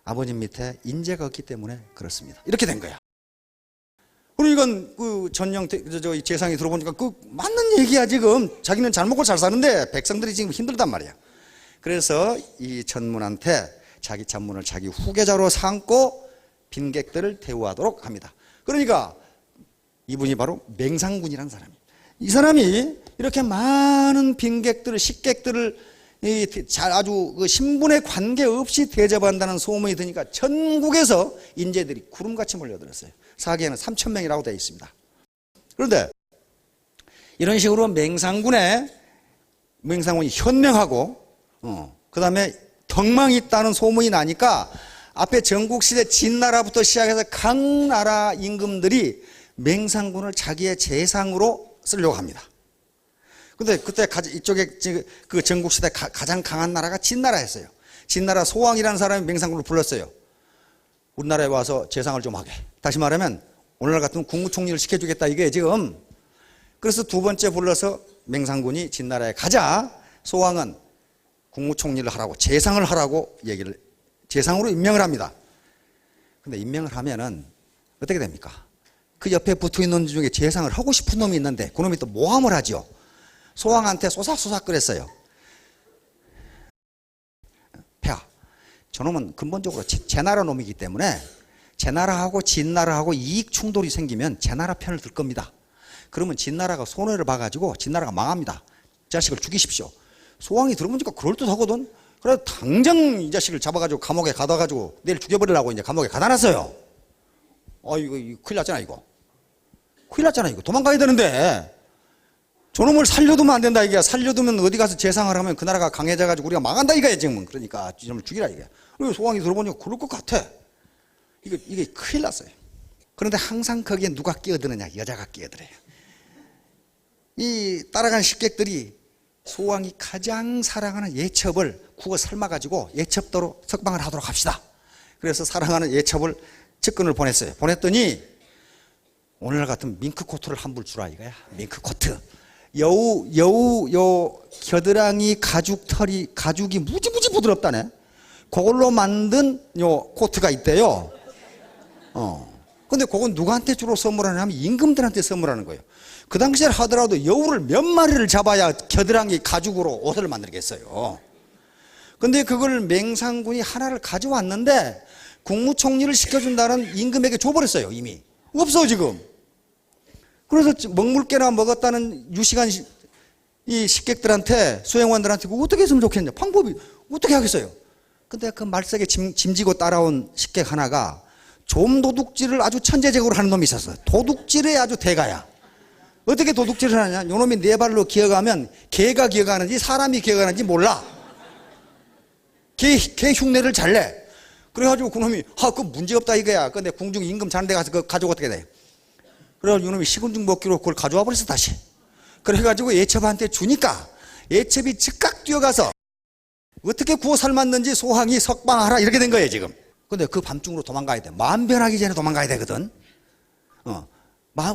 아버님 밑에 인재가 없기 때문에 그렇습니다. 이렇게 된 거야. 그러니까 그 전영 재상이 들어보니까 그 맞는 얘기야 지금. 자기는 잘 먹고 잘 사는데 백성들이 지금 힘들단 말이야. 그래서 이 전문한테 자기 전문을 자기 후계자로 삼고 빈객들을 대우하도록 합니다. 그러니까 이분이 바로 맹상군이라는 사람이에요. 이 사람이 이렇게 많은 빈객들을 식객들을 아주 그 신분에 관계없이 대접한다는 소문이 드니까 전국에서 인재들이 구름같이 몰려들었어요. 사기에는 3,000명이라고 되어 있습니다. 그런데 이런 식으로 맹상군이 현명하고 그 다음에 덕망이 있다는 소문이 나니까 앞에 전국시대 진나라부터 시작해서 각 나라 임금들이 맹상군을 자기의 재상으로 쓰려고 합니다. 근데 그때 이쪽에 그 전국시대 가장 강한 나라가 진나라였어요. 진나라 소왕이라는 사람이 맹상군을 불렀어요. 우리나라에 와서 재상을 좀 하게. 다시 말하면 오늘날 같으면 국무총리를 시켜주겠다 이게 지금. 그래서 두 번째 불러서 맹상군이 진나라에 가자 소왕은 국무총리를 하라고 재상을 하라고 재상으로 임명을 합니다. 근데 임명을 하면은 어떻게 됩니까? 그 옆에 붙어 있는 놈 중에 재상을 하고 싶은 놈이 있는데 그 놈이 또 모함을 하죠. 소왕한테 쏘삭쏘삭 그랬어요. 폐하, 저놈은 근본적으로 제 나라 놈이기 때문에 제 나라하고 진 나라하고 이익 충돌이 생기면 제 나라 편을 들 겁니다. 그러면 진 나라가 손해를 봐가지고 진 나라가 망합니다. 자식을 죽이십시오. 소왕이 들어보니까 그럴듯하거든. 그래서 당장 이 자식을 잡아가지고 감옥에 가둬가지고 내일 죽여버리려고 이제 감옥에 가다 놨어요. 이거 큰일 났잖아, 이거. 큰일 났잖아, 이거. 도망가야 되는데. 저놈을 살려두면 안 된다, 이게. 살려두면 어디 가서 재상을 하면 그 나라가 강해져가지고 우리가 망한다, 이거야, 지금. 그러니까 저놈을 죽이라, 이게. 그리고 소왕이 들어보니까 그럴 것 같아. 이게 큰일 났어요. 그런데 항상 거기에 누가 끼어드느냐? 여자가 끼어들어요. 이 따라간 식객들이 소왕이 가장 사랑하는 예첩을 국어 삶아가지고 예첩도로 석방을 하도록 합시다. 그래서 사랑하는 예첩을 측근을 보냈어요. 보냈더니 오늘날 같은 밍크코트를 한 불 주라 이거야. 밍크코트. 여우 겨드랑이 가죽이 무지무지 부드럽다네. 그걸로 만든 요 코트가 있대요. 근데 그건 누구한테 주로 선물하냐면 임금들한테 선물하는 거예요. 그 당시에 하더라도 여우를 몇 마리를 잡아야 겨드랑이 가죽으로 옷을 만들겠어요. 근데 그걸 맹상군이 하나를 가져왔는데 국무총리를 시켜준다는 임금에게 줘버렸어요. 이미 없어 지금. 그래서 먹물개나 먹었다는 유식한 이 식객들한테 수행원들한테 그거 어떻게 했으면 좋겠냐. 방법이 어떻게 하겠어요. 근데 그 말석에 짐지고 따라온 식객 하나가 좀도둑질을 아주 천재적으로 하는 놈이 있었어요. 도둑질의 아주 대가야. 어떻게 도둑질을 하냐? 요놈이 네 발로 기어가면 개가 기어가는지 사람이 기어가는지 몰라. 개 흉내를 잘 내. 그래가지고 그놈이 그 문제없다 이거야. 근데 궁중 임금 자는 데 가서 그거 가지고 어떻게 돼? 그래가지고 요놈이 식은죽 먹기로 그걸 가져와 버렸어 다시. 그래가지고 예첩한테 주니까 예첩이 즉각 뛰어가서 어떻게 구워 삶았는지 소왕이 석방하라 이렇게 된 거예요 지금. 근데 그 밤중으로 도망가야 돼. 마음 변하기 전에 도망가야 되거든.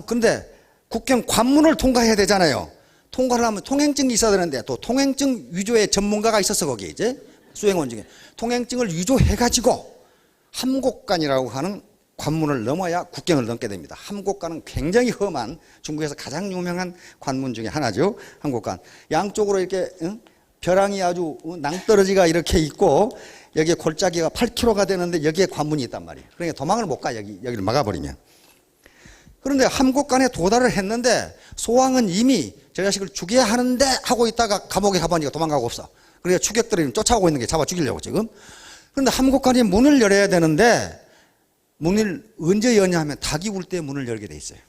근데 국경 관문을 통과해야 되잖아요. 통과를 하면 통행증이 있어야 되는데 또 통행증 위조의 전문가가 있었어 거기 이제 수행원 중에 통행증을 위조해가지고 함곡관이라고 하는 관문을 넘어야 국경을 넘게 됩니다. 함곡관은 굉장히 험한 중국에서 가장 유명한 관문 중에 하나죠. 함곡관 양쪽으로 이렇게 벼랑이 아주 낭떠러지가 이렇게 있고 여기에 골짜기가 8km가 되는데 여기에 관문이 있단 말이에요. 그러니까 도망을 못 가 여기를 막아버리면. 그런데 함곡관에 도달을 했는데 소왕은 이미 저 자식을 죽여야 하는데 하고 있다가 감옥에 가보니까 도망가고 없어. 그러니까 추격들이 쫓아오고 있는 게 잡아 죽이려고 지금. 그런데 함곡관이 문을 열어야 되는데 문을 언제 여냐 하면 닭이 울 때 문을 열게 돼 있어요.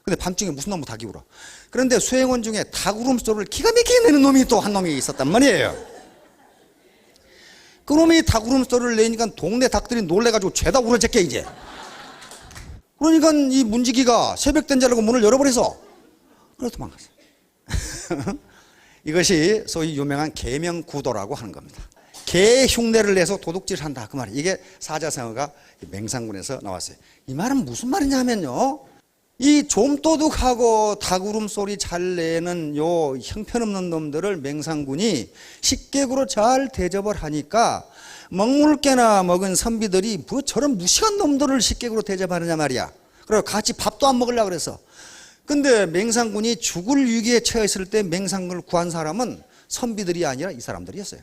근데 밤중에 무슨 놈의 닭이 울어. 그런데 수행원 중에 닭 울음소리를 기가 막히게 내는 놈이 또 한 놈이 있었단 말이에요. 그 놈이 닭 울음소리를 내니까 동네 닭들이 놀래가지고 죄다 울어제게 이제. 그러니까 이 문지기가 새벽된 줄 알고 문을 열어버려서 그래서 도망갔어요. 이것이 소위 유명한 계명구도라고 하는 겁니다. 개 흉내를 내서 도둑질을 한다 그 말이에요. 이게 사자성어가 맹상군에서 나왔어요. 이 말은 무슨 말이냐 하면요, 이 좀도둑하고 닭울음소리 잘 내는 요 형편없는 놈들을 맹상군이 식객으로 잘 대접을 하니까 먹물개나 먹은 선비들이 뭐 저런 무식한 놈들을 식객으로 대접하느냐 말이야. 그리고 같이 밥도 안 먹으려고 그래서. 근데 맹상군이 죽을 위기에 처했을 때 맹상군을 구한 사람은 선비들이 아니라 이 사람들이었어요.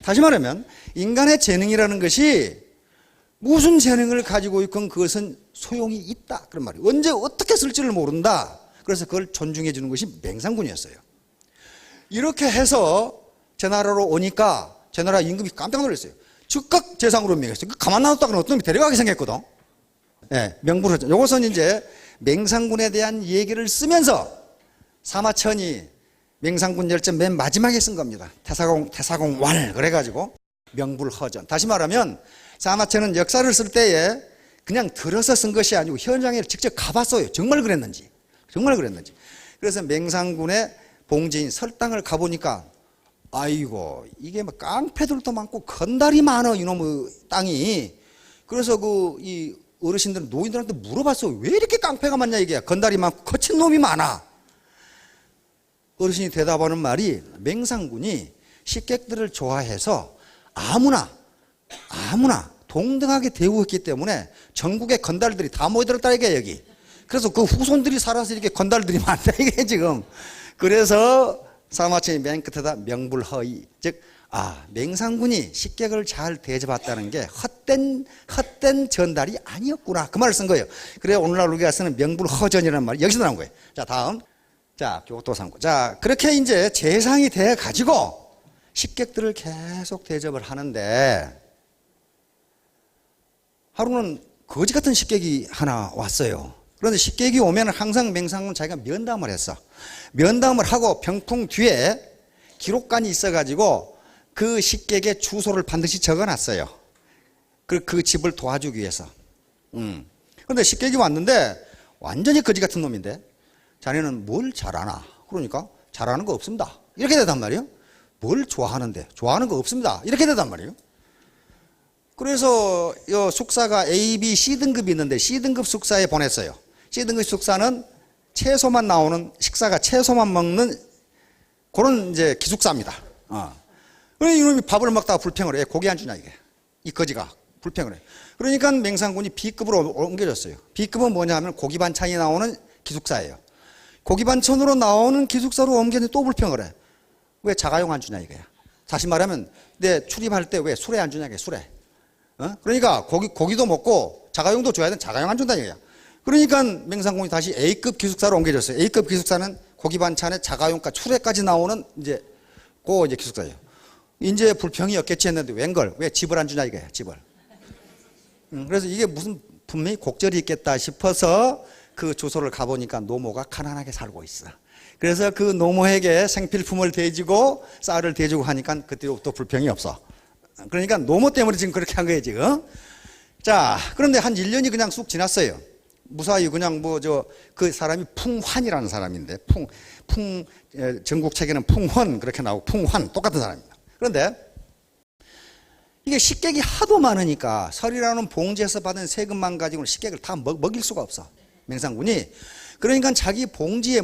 다시 말하면 인간의 재능이라는 것이 무슨 재능을 가지고 있건 그것은 소용이 있다 그런 말이에요. 언제 어떻게 쓸지를 모른다. 그래서 그걸 존중해 주는 것이 맹상군이었어요. 이렇게 해서 제 나라로 오니까 제 나라 임금이 깜짝 놀랐어요. 즉각 재상으로 명했어요. 가만 놔뒀다가 어떤 놈이 데려가게 생겼거든. 네, 명부를 했죠. 요것은 이제 맹상군에 대한 얘기를 쓰면서 사마천이 맹상군 열전 맨 마지막에 쓴 겁니다. 태사공 왈 그래가지고 명불허전. 다시 말하면 사마천은 역사를 쓸 때에 그냥 들어서 쓴 것이 아니고 현장에 직접 가봤어요. 정말 그랬는지. 그래서 맹상군의 봉지인 설당을 가보니까 아이고 이게 뭐 깡패들도 많고 건달이 많아 이놈의 땅이. 그래서 이 어르신들은 노인들한테 물어봤어. 왜 이렇게 깡패가 많냐 이게. 건달이 많고 거친 놈이 많아. 어르신이 대답하는 말이 맹상군이 식객들을 좋아해서 아무나 동등하게 대우했기 때문에 전국의 건달들이 다 모여들었다 이게 여기. 그래서 그 후손들이 살아서 이렇게 건달들이 많다 이게 지금. 그래서 사마천이 맨 끝에다 명불허의, 즉 맹상군이 식객을 잘 대접했다는 게 헛된 전달이 아니었구나 그 말을 쓴 거예요. 그래야 오늘날 우리가 쓰는 명불허전이라는 말이 여기서 나온 거예요. 자, 다음. 자, 교도 삼고. 자, 그렇게 이제 재상이 돼 가지고 식객들을 계속 대접을 하는데 하루는 거지 같은 식객이 하나 왔어요. 그런데 식객이 오면 항상 맹상군 자기가 면담을 했어. 면담을 하고 병풍 뒤에 기록관이 있어가지고 그 식객의 주소를 반드시 적어놨어요. 그 집을 도와주기 위해서. 그런데 식객이 왔는데 완전히 거지 같은 놈인데 자네는 뭘 잘하나? 그러니까 잘하는 거 없습니다. 이렇게 되단 말이에요. 뭘 좋아하는데? 좋아하는 거 없습니다. 이렇게 되단 말이에요. 그래서 숙사가 A, B, C 등급이 있는데 C등급 숙사에 보냈어요. C등급 숙사는 채소만 나오는, 식사가 채소만 먹는 그런 이제 기숙사입니다. 그러니 이놈이 밥을 먹다가 불평을 해. 고기 안 주냐 이게. 이 거지가 불평을 해. 그러니까 맹상군이 B급으로 옮겨졌어요. B급은 뭐냐 하면 고기 반찬이 나오는 기숙사예요. 고기 반찬으로 나오는 기숙사로 옮겼는데 또 불평을 해. 왜 자가용 안 주냐 이거야. 다시 말하면 내 출입할 때 왜 술에 안 주냐 이게 술에. 그러니까 고기도 먹고 자가용도 줘야 되는 자가용 안 준다 이거야. 그러니까 맹상군이 다시 A급 기숙사로 옮겨졌어요. A급 기숙사는 고기 반찬에 자가용과 출애까지 나오는 이제 기숙사예요. 이제 불평이 없겠지 했는데 웬걸 왜 집을 안 주냐 이거야 집을. 그래서 이게 무슨 분명히 곡절이 있겠다 싶어서 그 주소를 가보니까 노모가 가난하게 살고 있어. 그래서 그 노모에게 생필품을 대주고 쌀을 대주고 하니까 그때부터 불평이 없어. 그러니까 노모 때문에 지금 그렇게 한 거예요 지금. 자, 그런데 한 1년이 그냥 쑥 지났어요. 무사히 그냥 그 사람이 풍환이라는 사람인데 전국책에는 풍헌 그렇게 나오고 풍환 똑같은 사람입니다. 그런데 이게 식객이 하도 많으니까 설이라는 봉지에서 받은 세금만 가지고는 식객을 다 먹일 수가 없어 맹상군이. 그러니까 자기 봉지에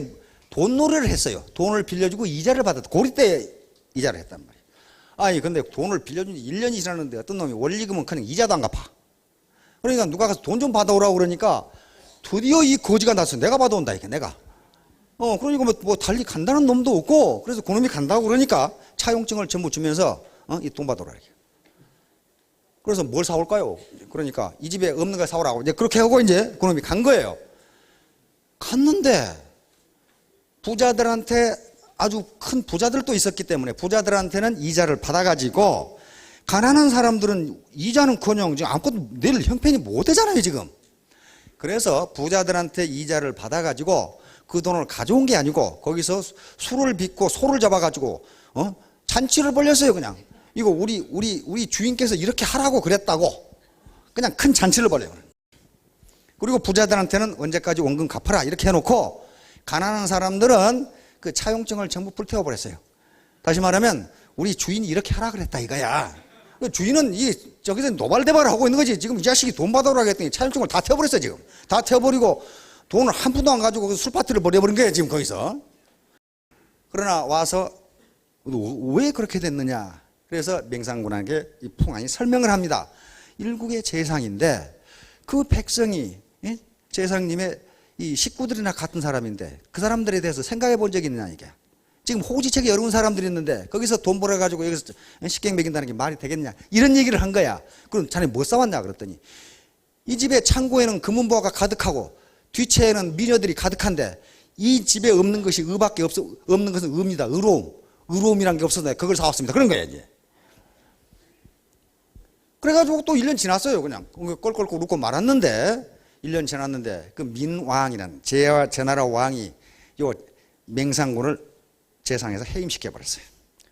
돈놀이를 했어요. 돈을 빌려주고 이자를 받았다. 고리 때 이자를 했단 말이에요. 아니 근데 돈을 빌려준 지 1년이 지났는데 어떤 놈이 원리금은 그냥 이자도 안 갚아. 그러니까 누가 가서 돈 좀 받아오라고 그러니까 드디어 이 거지가 나서 내가 받아온다 이게 내가. 그러니까 뭐 달리 간다는 놈도 없고 그래서 그놈이 간다고 그러니까 차용증을 전부 주면서 이 돈 받아오라 이게. 그래서 뭘 사올까요? 그러니까 이 집에 없는 걸 사오라고 이제 그렇게 하고 이제 그놈이 간 거예요. 갔는데 부자들한테 아주 큰 부자들도 있었기 때문에 부자들한테는 이자를 받아가지고 가난한 사람들은 이자는커녕 지금 아무것도 낼 형편이 못 되잖아요 지금. 그래서 부자들한테 이자를 받아가지고 그 돈을 가져온 게 아니고 거기서 술을 빚고 소를 잡아가지고 잔치를 벌렸어요 그냥. 이거 우리 주인께서 이렇게 하라고 그랬다고 그냥 큰 잔치를 벌여요. 그리고 부자들한테는 언제까지 원금 갚아라 이렇게 해놓고 가난한 사람들은 그 차용증을 전부 불태워버렸어요. 다시 말하면 우리 주인이 이렇게 하라 그랬다 이거야. 주인은 저기서 노발대발을 하고 있는 거지. 지금 이 자식이 돈 받아오라고 했더니 차용증을 다 태워버렸어요 지금. 다 태워버리고 돈을 한 푼도 안 가지고 술 파티를 벌여버린 거예요 지금 거기서. 그러나 와서 왜 그렇게 됐느냐. 그래서 맹상군에게 이 풍환이 설명을 합니다. 일국의 재상인데 그 백성이 재상님의 이 식구들이나 같은 사람인데 그 사람들에 대해서 생각해 본 적이 있느냐 이게. 지금 호지책이 어려운 사람들이 있는데 거기서 돈 벌어가지고 여기서 식객 먹인다는 게 말이 되겠냐 이런 얘기를 한 거야. 그럼 자네 뭐 싸웠냐 그랬더니 이 집에 창고에는 금은보화가 가득하고 뒤채에는 미녀들이 가득한데 이 집에 없는 것이 의밖에 없는 것은 의입니다. 의로움이란 게 없어서 그걸 사왔습니다. 그런 거야 이제. 그래가지고 또 1년 지났어요 그냥 껄껄껄 웃고 말았는데 1년 지났는데 그 민왕이라는 제나라 왕이 요 맹상군을 재상에서 해임시켜버렸어요.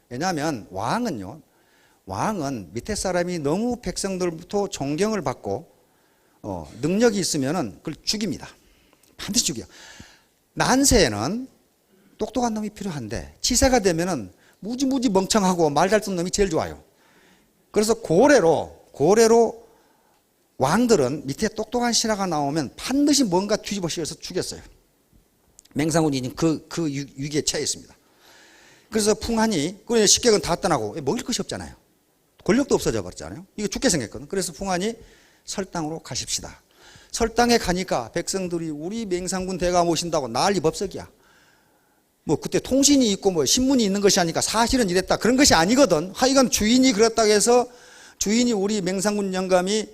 왜냐하면 왕은 밑에 사람이 너무 백성들부터 존경을 받고 능력이 있으면은 그걸 죽입니다. 반드시 죽여. 난세에는 똑똑한 놈이 필요한데 치세가 되면은 무지무지 멍청하고 말 잘 듣는 놈이 제일 좋아요. 그래서 고래로 왕들은 밑에 똑똑한 신하가 나오면 반드시 뭔가 뒤집어 씌워서 죽였어요. 맹상군이 그 위기에 처해 있습니다. 그래서 풍한이, 그 식객은 다 떠나고 먹을 것이 없잖아요. 권력도 없어져 버렸잖아요. 이거 죽게 생겼거든. 그래서 풍한이 설당으로 가십시다. 설당에 가니까 백성들이 우리 맹상군 대가 모신다고 난리 법석이야. 뭐 그때 통신이 있고 뭐 신문이 있는 것이 아니까 사실은 이랬다 그런 것이 아니거든. 하여간 주인이 그랬다고 해서 주인이 우리 맹상군 영감이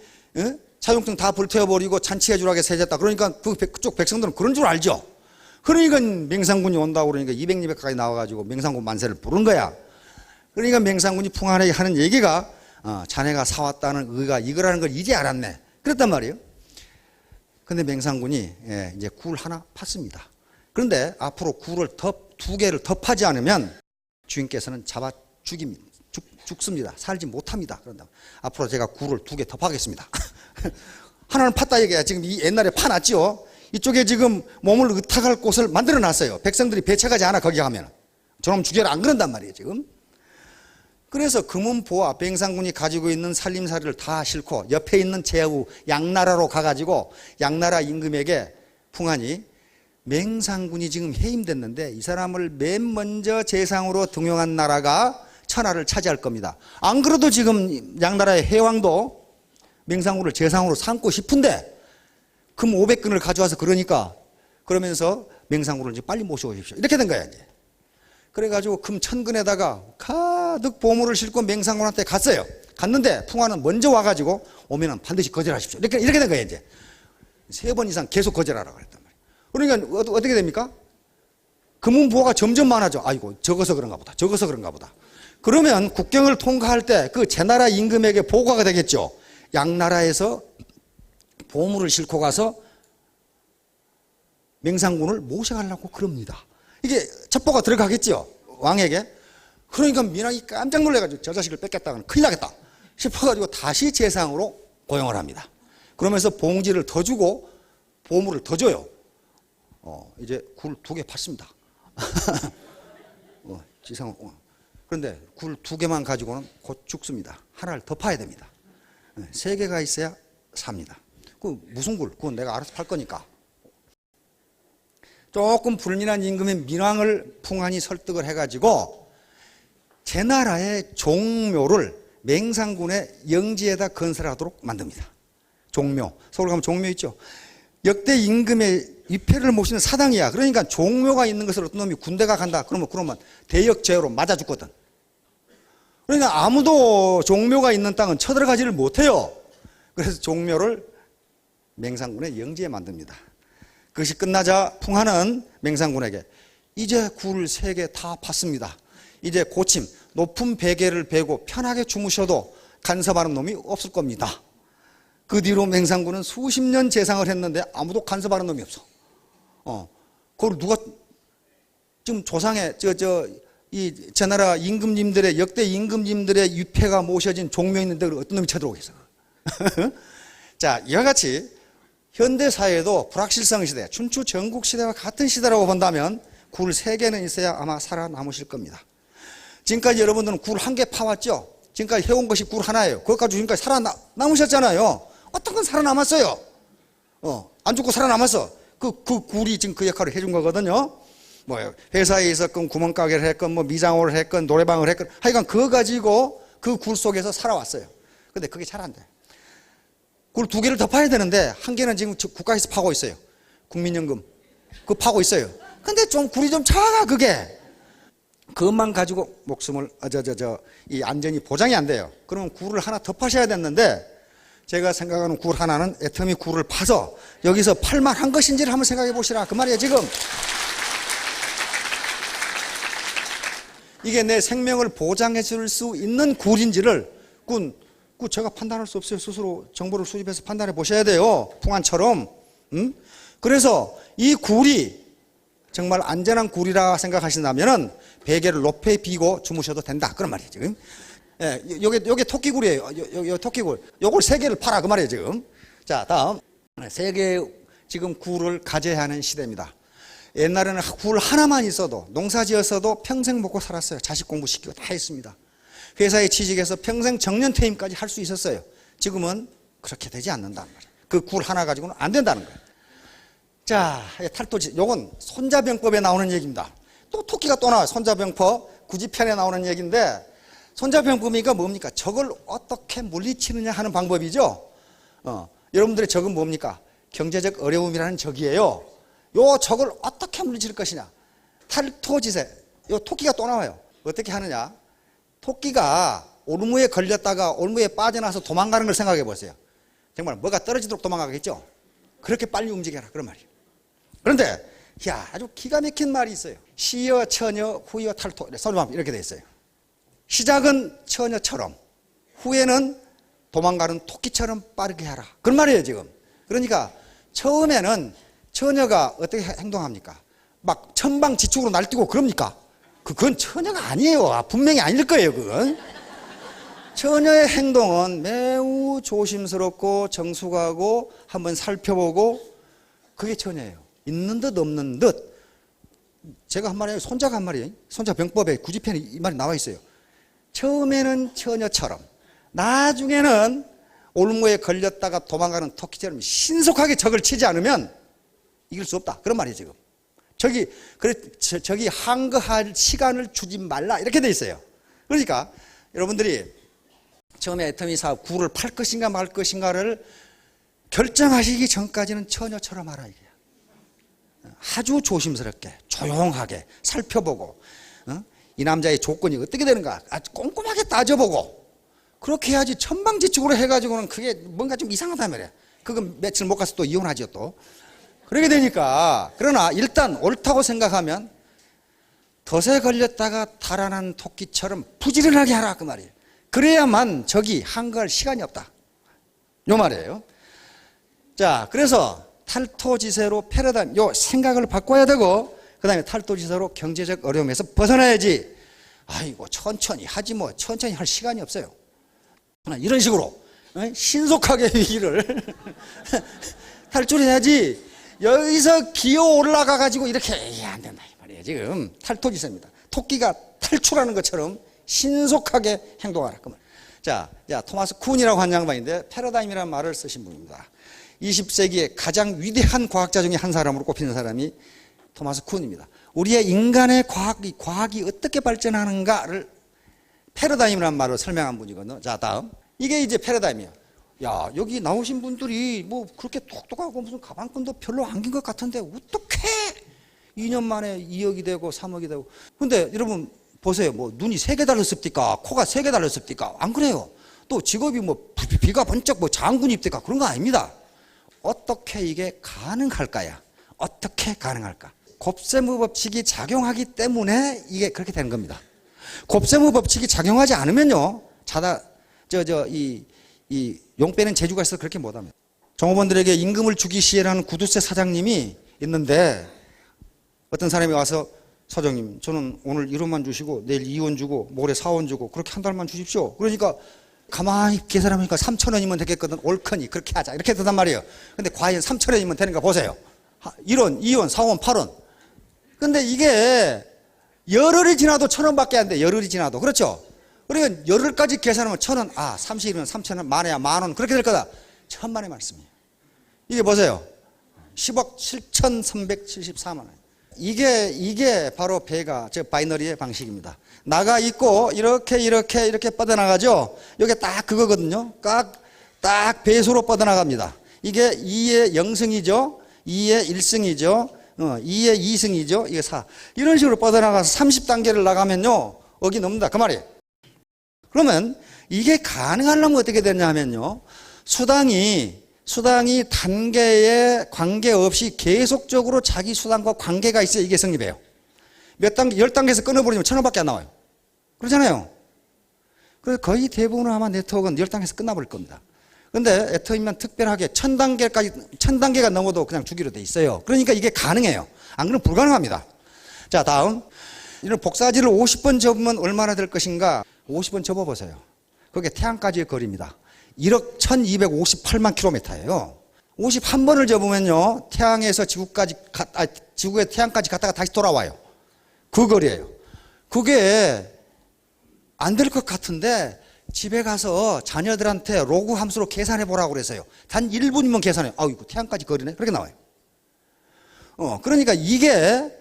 차용증 다 불태워버리고 잔치해 주라고 해서 해줬다. 그러니까 그쪽 백성들은 그런 줄 알죠. 그러니까 맹상군이 온다고 그러니까 200, 200까지 나와가지고 맹상군 만세를 부른 거야. 그러니까 맹상군이 풍한에게 하는 얘기가 자네가 사왔다는 의가 이거라는 걸 이제 알았네. 그랬단 말이에요. 근데 맹상군이 이제 굴 하나 팠습니다. 그런데 앞으로 굴을 2개를 더 파지 않으면 주인께서는 잡아 죽습니다. 살지 못합니다. 그런다. 앞으로 제가 굴을 2개 더 파겠습니다. 하나는 팠다 얘기야. 지금 이 옛날에 파놨죠. 이쪽에 지금 몸을 의탁할 곳을 만들어 놨어요. 백성들이 배쳐가지 않아 거기 가면. 저놈 죽여라 안 그런단 말이에요 지금. 그래서 금은보와 맹상군이 가지고 있는 살림살이를 다 싣고 옆에 있는 제후 양나라로 가가지고 양나라 임금에게 풍한이 맹상군이 지금 해임됐는데 이 사람을 맨 먼저 재상으로 등용한 나라가 천하를 차지할 겁니다. 안 그래도 지금 양나라의 해왕도 맹상군을 재상으로 삼고 싶은데 금 500근을 가져와서 그러면서 맹상군을 이제 빨리 모셔오십시오. 이렇게 된 거야 이제. 그래가지고 금 1000근에다가 가득 보물을 싣고 맹상군한테 갔어요. 갔는데 풍한은 먼저 와가지고 오면은 반드시 거절하십시오. 이렇게 된 거예요 이제. 3번 이상 계속 거절하라고 했단 말이에요. 그러니까 어떻게 됩니까? 금은보화가 점점 많아져. 아이고 적어서 그런가 보다. 그러면 국경을 통과할 때 그 제나라 임금에게 보고가 되겠죠. 양나라에서 보물을 싣고 가서 맹상군을 모셔가려고 그럽니다. 이게 첩보가 들어가겠죠 왕에게. 그러니까 민왕이 깜짝 놀래가지고 저 자식을 뺏겼다가는 큰일 나겠다 싶어가지고 다시 재상으로 고용을 합니다. 그러면서 봉지를 더 주고 보물을 더 줘요. 이제 굴 2개 팠습니다. 그런데 굴 2개만 가지고는 곧 죽습니다. 하나를 더 파야 됩니다. 3개가 있어야 삽니다. 그 무슨 굴? 그건 내가 알아서 팔 거니까. 조금 불민한 임금의 민왕을 풍한이 설득을 해가지고 제나라의 종묘를 맹상군의 영지에다 건설하도록 만듭니다. 종묘. 서울 가면 종묘 있죠. 역대 임금의 위패를 모시는 사당이야. 그러니까 종묘가 있는 것을 어떤 놈이 군대가 간다. 그러면 대역죄로 맞아 죽거든. 그러니까 아무도 종묘가 있는 땅은 쳐들어가지를 못해요. 그래서 종묘를 맹상군의 영지에 만듭니다. 그것이 끝나자 풍한은 맹상군에게 이제 굴 3개 다 팠습니다. 이제 고침 높은 베개를 베고 편하게 주무셔도 간섭하는 놈이 없을 겁니다. 그 뒤로 맹상군은 수십 년 재상을 했는데 아무도 간섭하는 놈이 없어. 그걸 누가 지금 조상의 이 제나라 임금님들의 역대 임금님들의 위패가 모셔진 종묘 있는데 어떤 놈이 쳐들어오겠어. 자, 이와 같이 현대 사회도 불확실성 시대, 춘추 전국 시대와 같은 시대라고 본다면 굴 3개는 있어야 아마 살아남으실 겁니다. 지금까지 여러분들은 굴 1개 파왔죠? 지금까지 해온 것이 굴 하나예요. 그것 가지고 지금까지 살아남으셨잖아요. 어떤 건 살아남았어요. 안 죽고 살아남았어. 그 굴이 지금 그 역할을 해준 거거든요. 뭐 회사에 있었건 구멍가게를 했건 뭐 미장원을 했건 노래방을 했건 하여간 그거 가지고 그 굴 속에서 살아왔어요. 근데 그게 잘 안 돼. 굴 2개를 더 파야 되는데 1개는 지금 국가에서 파고 있어요. 국민연금. 그거 파고 있어요. 근데 좀 굴이 좀 작아 그게. 그것만 가지고 목숨을 이 안전이 보장이 안 돼요. 그러면 굴을 하나 더 파셔야 됐는데 제가 생각하는 굴 하나는 애터미 굴을 파서 여기서 팔만한 것인지를 한번 생각해 보시라 그 말이에요 지금. 이게 내 생명을 보장해 줄 수 있는 굴인지를 그 제가 판단할 수 없어요. 스스로 정보를 수집해서 판단해 보셔야 돼요. 풍한처럼. 그래서 이 굴이 정말 안전한 굴이라 생각하신다면은 베개를 높이 비고 주무셔도 된다. 그런 말이에요, 지금. 예, 요게 토끼굴이에요. 요 토끼굴. 요걸 3개를 팔아. 그 말이에요, 지금. 자, 다음. 3개 지금 굴을 가져야 하는 시대입니다. 옛날에는 굴 하나만 있어도 농사 지었어도 평생 먹고 살았어요. 자식 공부시키고 다 했습니다. 회사에 취직해서 평생 정년퇴임까지 할 수 있었어요. 지금은 그렇게 되지 않는다는 말이에요. 그 굴 하나 가지고는 안 된다는 거예요. 자, 탈도지. 요건 손자병법에 나오는 얘기입니다. 또 토끼가 또 나와요. 손자병법. 구지편에 나오는 얘기인데 손자병 범위가 뭡니까? 적을 어떻게 물리치느냐 하는 방법이죠. 여러분들의 적은 뭡니까? 경제적 어려움이라는 적이에요. 요 적을 어떻게 물리칠 것이냐? 탈토지세. 요 토끼가 또 나와요. 어떻게 하느냐? 토끼가 올무에 걸렸다가 올무에 빠져나와서 도망가는 걸 생각해 보세요. 정말 뭐가 떨어지도록 도망가겠죠? 그렇게 빨리 움직여라. 그런 말이에요. 그런데 아주 기가 막힌 말이 있어요. 시여 처녀 후여 탈토. 이렇게 돼 있어요. 시작은 처녀처럼, 후에는 도망가는 토끼처럼 빠르게 하라. 그런 말이에요, 지금. 그러니까 처음에는 처녀가 어떻게 행동합니까? 막 천방지축으로 날뛰고 그럽니까? 그건 처녀가 아니에요. 분명히 아닐 거예요, 그건. 처녀의 행동은 매우 조심스럽고 정숙하고 한번 살펴보고, 그게 처녀예요. 있는 듯 없는 듯. 제가 한 말이에요. 손자가 한 말이에요. 손자 병법에 구지편에 이 말이 나와 있어요. 처음에는 처녀처럼, 나중에는 올무에 걸렸다가 도망가는 토끼처럼 신속하게 적을 치지 않으면 이길 수 없다. 그런 말이에요, 지금. 저기 항거할 시간을 주지 말라. 이렇게 돼 있어요. 그러니까 여러분들이 처음에 애터미 사업 구를 팔 것인가 말 것인가를 결정하시기 전까지는 처녀처럼 하라, 이게. 아주 조심스럽게, 조용하게 살펴보고, 이 남자의 조건이 어떻게 되는가 아주 꼼꼼하게 따져보고, 그렇게 해야지 천방지축으로 해가지고는 그게 뭔가 좀 이상하단 말이야. 그건 며칠 못 가서 또 이혼하죠, 또. 그렇게 되니까. 그러나 일단 옳다고 생각하면 덫에 걸렸다가 달아난 토끼처럼 부지런하게 하라, 그 말이에요. 그래야만 적이 항거할 시간이 없다, 요 말이에요. 자, 그래서 탈토지세로 패러다임, 요 생각을 바꿔야 되고, 그 다음에 탈토지세로 경제적 어려움에서 벗어나야지. 아이고 천천히 하지 뭐, 천천히 할 시간이 없어요. 이런 식으로 신속하게 위기를 탈출해야지. 여기서 기어 올라가 가지고 이렇게 안 된다, 이 말이에요. 지금 탈토지세입니다. 토끼가 탈출하는 것처럼 신속하게 행동하라. 자, 토마스 쿤이라고 한 양반인데 패러다임이라는 말을 쓰신 분입니다. 20세기의 가장 위대한 과학자 중에 한 사람으로 꼽히는 사람이 토마스 쿤입니다. 우리의 인간의 과학이 어떻게 발전하는가를 패러다임이라는 말로 설명한 분이거든요. 자, 다음. 이게 이제 패러다임이에요. 야, 여기 나오신 분들이 뭐 그렇게 똑똑하고 무슨 가방끈도 별로 안 긴 것 같은데 어떻게 2년 만에 2억이 되고 3억이 되고. 근데 여러분 보세요. 뭐 눈이 3개 달렸습니까? 코가 3개 달렸습니까? 안 그래요. 또 직업이 뭐 비가 번쩍 뭐 장군입니까? 그런 거 아닙니다. 어떻게 이게 가능할까요? 어떻게 가능할까? 곱셈의 법칙이 작용하기 때문에 이게 그렇게 되는 겁니다. 곱셈의 법칙이 작용하지 않으면요, 이 용빼는 재주가 있어서 그렇게 못합니다. 종업원들에게 임금을 주기 시에라는 구두쇠 사장님이 있는데, 어떤 사람이 와서 사장님, 저는 오늘 1원만 주시고 내일 2원 주고 모레 4원 주고 그렇게 한 달만 주십시오. 그러니까 가만히 계산해보니까 3,000원이면 되겠거든. 옳거니 그렇게 하자, 이렇게 되단 말이에요. 근데 과연 3,000원이면 되는가 보세요. 1원, 2원, 4원, 8원. 근데 이게 열흘이 지나도 1,000원밖에 안 돼. 열흘이 지나도. 그렇죠? 그러니까 열흘까지 계산하면 1,000원, 30일이면 3,000원, 만에야 10,000원, 그렇게 될 거다. 천만의 말씀이에요. 이게 보세요. 10억 7,374만 원. 이게 바로 배가, 즉 바이너리의 방식입니다. 나가 있고 이렇게 뻗어나가죠. 이게 딱 그거거든요. 딱 배수로 뻗어나갑니다. 이게 2의 0승이죠. 2의 1승이죠. 2의 2승이죠. 이게 4. 이런 식으로 뻗어나가서 30단계를 나가면요, 억이 넘는다, 그 말이에요. 그러면 이게 가능하려면 어떻게 되냐 하면요, 수당이 단계에 관계없이 계속적으로 자기 수당과 관계가 있어야 이게 성립해요. 몇 단계, 10단계에서 끊어버리면 1,000원밖에 안 나와요. 그렇잖아요. 그래서 거의 대부분 아마 네트워크는 10단계에서 끝나버릴 겁니다. 근데 애터미만 특별하게 1,000단계가 넘어도 그냥 주기로 돼 있어요. 그러니까 이게 가능해요. 안 그러면 불가능합니다. 자, 다음. 이런 복사지를 50번 접으면 얼마나 될 것인가? 50번 접어보세요. 그게 태양까지의 거리입니다. 1억 1,258만 킬로미터예요. 51번을 접으면요, 태양에서 지구의 태양까지 갔다가 다시 돌아와요. 그 거리예요. 그게 안 될 것 같은데 집에 가서 자녀들한테 로그 함수로 계산해 보라고 그래서요. 단 1분이면 계산해요. 아이고, 태양까지 거리네? 그렇게 나와요. 그러니까 이게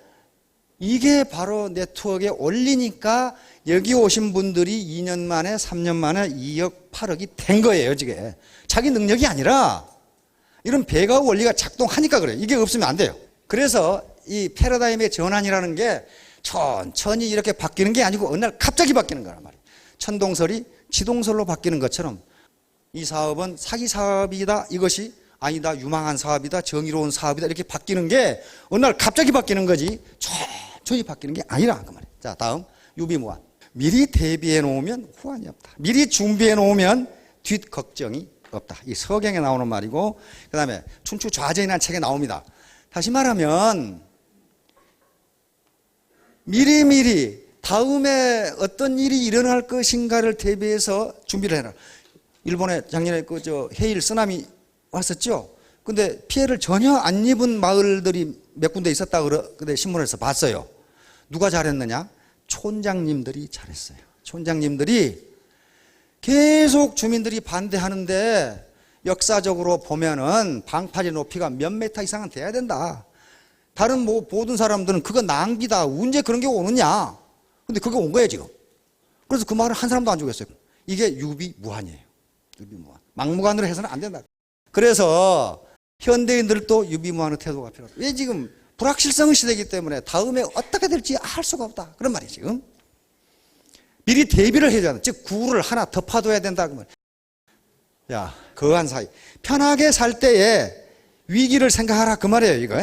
이게 바로 네트워크에 올리니까 여기 오신 분들이 2년 만에 3년 만에 2억 8억이 된 거예요. 지금 자기 능력이 아니라 이런 배가 원리가 작동하니까 그래요. 이게 없으면 안 돼요. 그래서 이 패러다임의 전환이라는 게 천천히 이렇게 바뀌는 게 아니고 어느 날 갑자기 바뀌는 거란 말이에요. 천동설이 지동설로 바뀌는 것처럼 이 사업은 사기 사업이다, 이것이 아니다, 유망한 사업이다, 정의로운 사업이다, 이렇게 바뀌는 게 어느 날 갑자기 바뀌는 거지 천천히 바뀌는 게 아니라 그 말이에요. 자, 다음 유비무한. 미리 대비해 놓으면 후환이 없다. 미리 준비해 놓으면 뒷 걱정이 없다. 이 서경에 나오는 말이고, 그 다음에 춘추좌전이라는 책에 나옵니다. 다시 말하면 미리미리 다음에 어떤 일이 일어날 것인가를 대비해서 준비를 해라. 일본에 작년에 해일 쓰나미 왔었죠. 근데 피해를 전혀 안 입은 마을들이 몇 군데 있었다 그래 신문에서 봤어요. 누가 잘했느냐? 촌장님들이 잘했어요. 촌장님들이 계속 주민들이 반대하는데 역사적으로 보면은 방파제 높이가 몇 메타 이상은 돼야 된다. 다른 모든 사람들은 그거 낭비다. 언제 그런 게 오느냐. 근데 그게 온 거예요, 지금. 그래서 그 말을 한 사람도 안 주겠어요. 이게 유비무환이에요. 유비무환. 막무가내로 해서는 안 된다. 그래서 현대인들도 유비무환의 태도가 필요하다. 왜 지금 불확실성 시대이기 때문에 다음에 어떻게 될지 알 수가 없다. 그런 말이에요, 지금. 미리 대비를 해야 된다. 즉, 구를 하나 더 파둬야 된다. 그 말. 야, 거한 사이. 편하게 살 때에 위기를 생각하라. 그 말이에요, 이거.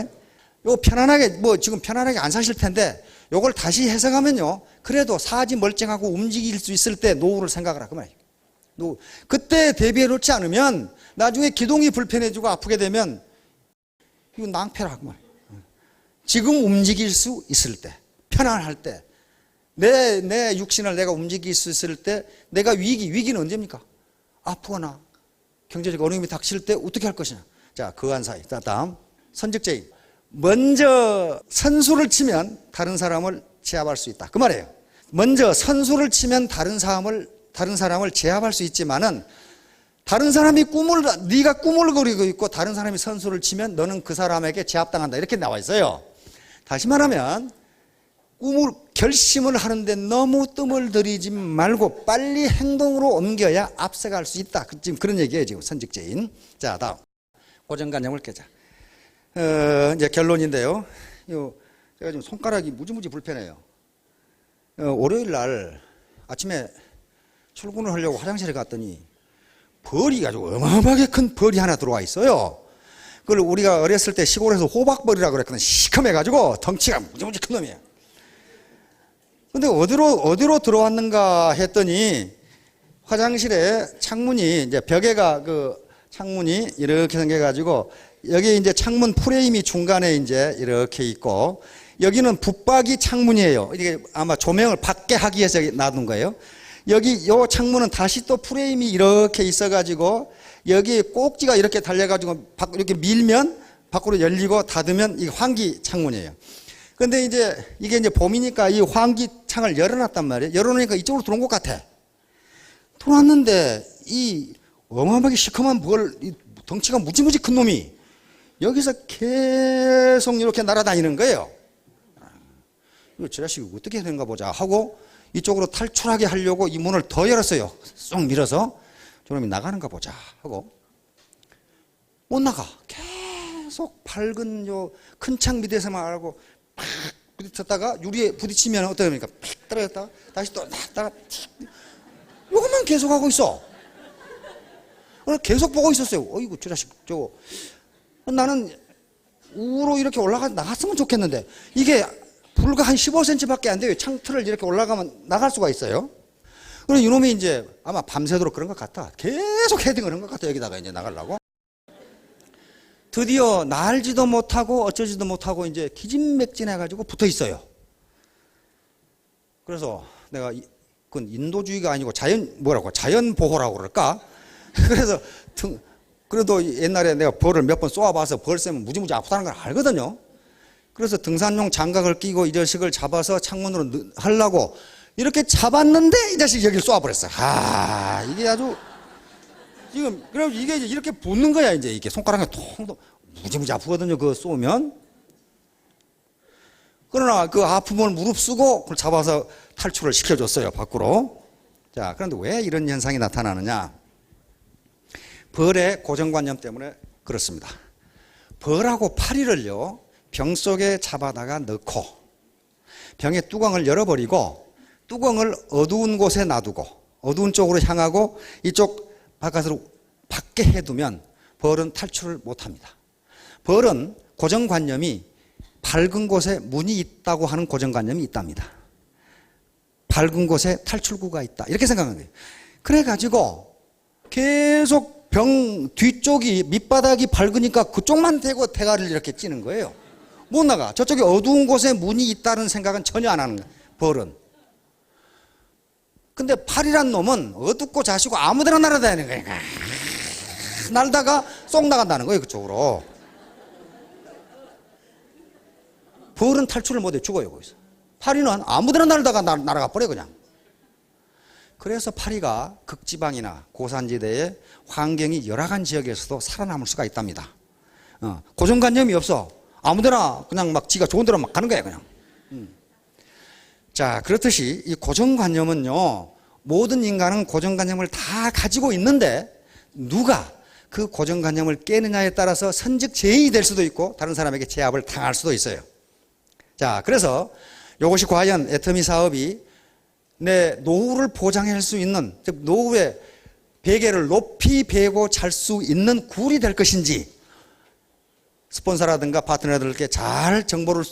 요 편안하게, 지금 편안하게 안 사실 텐데, 요걸 다시 해석하면요. 그래도 사지 멀쩡하고 움직일 수 있을 때 노후를 생각하라. 그 말이에요. 노후. 그때 대비해 놓지 않으면 나중에 기동이 불편해지고 아프게 되면 이거 낭패라. 그 말이에요. 지금 움직일 수 있을 때, 편안할 때, 내 육신을 내가 움직일 수 있을 때, 내가 위기는 언제입니까? 아프거나 경제적 어려움이 닥칠 때 어떻게 할 것이냐. 자, 거한 사이. 자, 다음 선직제인. 먼저 선수를 치면 다른 사람을 제압할 수 있다. 그 말이에요. 먼저 선수를 치면 다른 사람을 제압할 수 있지만은 다른 사람이 네가 꿈을 그리고 있고 다른 사람이 선수를 치면 너는 그 사람에게 제압당한다. 이렇게 나와 있어요. 다시 말하면 결심을 하는데 너무 뜸을 들이지 말고 빨리 행동으로 옮겨야 앞서갈 수 있다. 지금 그런 얘기예요, 지금 선직제인. 자, 다음 고정관념을 깨자. 이제 결론인데요. 제가 지금 손가락이 무지무지 불편해요. 월요일 날 아침에 출근을 하려고 화장실에 갔더니 벌이 아주 어마어마하게 큰 벌이 하나 들어와 있어요. 그걸 우리가 어렸을 때 시골에서 호박벌이라고 그랬거든요. 시커매가지고 덩치가 무지무지 큰 놈이에요. 근데 어디로 들어왔는가 했더니 화장실에 창문이 이제 벽에가 그 창문이 이렇게 생겨가지고 여기 이제 창문 프레임이 중간에 이제 이렇게 있고 여기는 붙박이 창문이에요. 이게 아마 조명을 받게 하기 위해서 놔둔 거예요. 여기 요 창문은 다시 또 프레임이 이렇게 있어가지고 여기 꼭지가 이렇게 달려가지고 이렇게 밀면 밖으로 열리고 닫으면 이게 환기 창문이에요. 근데 이제 이게 이제 봄이니까 이 환기 창을 열어놨단 말이에요. 열어놓으니까 이쪽으로 들어온 것 같아. 들어왔는데 이 어마어마하게 시커먼 덩치가 무지무지 큰 놈이 여기서 계속 이렇게 날아다니는 거예요. 이거 저 자식이 어떻게 되는가 보자 하고 이쪽으로 탈출하게 하려고 이 문을 더 열었어요. 쏙 밀어서 저놈이 나가는가 보자 하고 못 나가. 계속 밝은 요 큰 창 밑에서만 알고 팍 부딪혔다가 유리에 부딪히면 어떻게 됩니까? 팍 떨어졌다가 다시 또 나갔다가 이것만 계속 하고 있어. 계속 보고 있었어요. 어이구 저 자식 저거. 나는 우로 이렇게 나갔으면 좋겠는데 이게 불과 한 15cm밖에 안 돼요. 창틀을 이렇게 올라가면 나갈 수가 있어요. 그래서 이놈이 이제 아마 밤새도록 그런 것 같아. 계속 헤딩을 한 것 같아. 여기다가 이제 나가려고. 드디어 날지도 못하고 어쩌지도 못하고 이제 기진맥진해가지고 붙어 있어요. 그래서 내가 그건 인도주의가 아니고 자연보호라고 그럴까? 그래서 그래도 옛날에 내가 벌을 몇 번 쏘아봐서 벌 쏘면 무지무지 아프다는 걸 알거든요. 그래서 등산용 장갑을 끼고 이 자식을 잡아서 창문으로 하려고 이렇게 잡았는데 이 자식이 여기를 쏘아버렸어. 이게 아주 지금 그래서 이게 이렇게 붙는 거야. 이제 이게 손가락에 통 무지무지 아프거든요. 그거 쏘면. 그러나 그 아픔을 무릅쓰고 그걸 잡아서 탈출을 시켜줬어요, 밖으로. 자, 그런데 왜 이런 현상이 나타나느냐? 벌의 고정관념 때문에 그렇습니다. 벌하고 파리를요, 병 속에 잡아다가 넣고 병의 뚜껑을 열어버리고 뚜껑을 어두운 곳에 놔두고 어두운 쪽으로 향하고 이쪽 바깥으로 밖에 해두면 벌은 탈출을 못합니다. 벌은 고정관념이 밝은 곳에 문이 있다고 하는 고정관념이 있답니다. 밝은 곳에 탈출구가 있다, 이렇게 생각하는 거예요. 그래가지고 계속 병 뒤쪽이 밑바닥이 밝으니까 그쪽만 대고 대가리를 이렇게 찌는 거예요. 못 나가. 저쪽에 어두운 곳에 문이 있다는 생각은 전혀 안 하는 거예요, 벌은. 근데 파리란 놈은 어둡고 자시고 아무데나 날아다니는 거예요. 날다가 쏙 나간다는 거예요, 그쪽으로. 벌은 탈출을 못해 죽어요, 거기서. 파리는 아무데나 날다가 날아가 버려, 그냥. 그래서 파리가 극지방이나 고산지대의 환경이 열악한 지역에서도 살아남을 수가 있답니다. 고정관념이 없어. 아무데나 그냥 막 지가 좋은 데로 막 가는 거야, 그냥. 자, 그렇듯이 이 고정관념은요, 모든 인간은 고정관념을 다 가지고 있는데 누가 그 고정관념을 깨느냐에 따라서 선직제인이 될 수도 있고 다른 사람에게 제압을 당할 수도 있어요. 자, 그래서 이것이 과연 애터미 사업이 내 노후를 보장할 수 있는, 즉 노후의 베개를 높이 베고 잘 수 있는 굴이 될 것인지 스폰서라든가 파트너들께 잘 정보를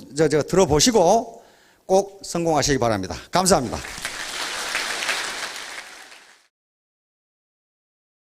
들어보시고 꼭 성공하시기 바랍니다. 감사합니다.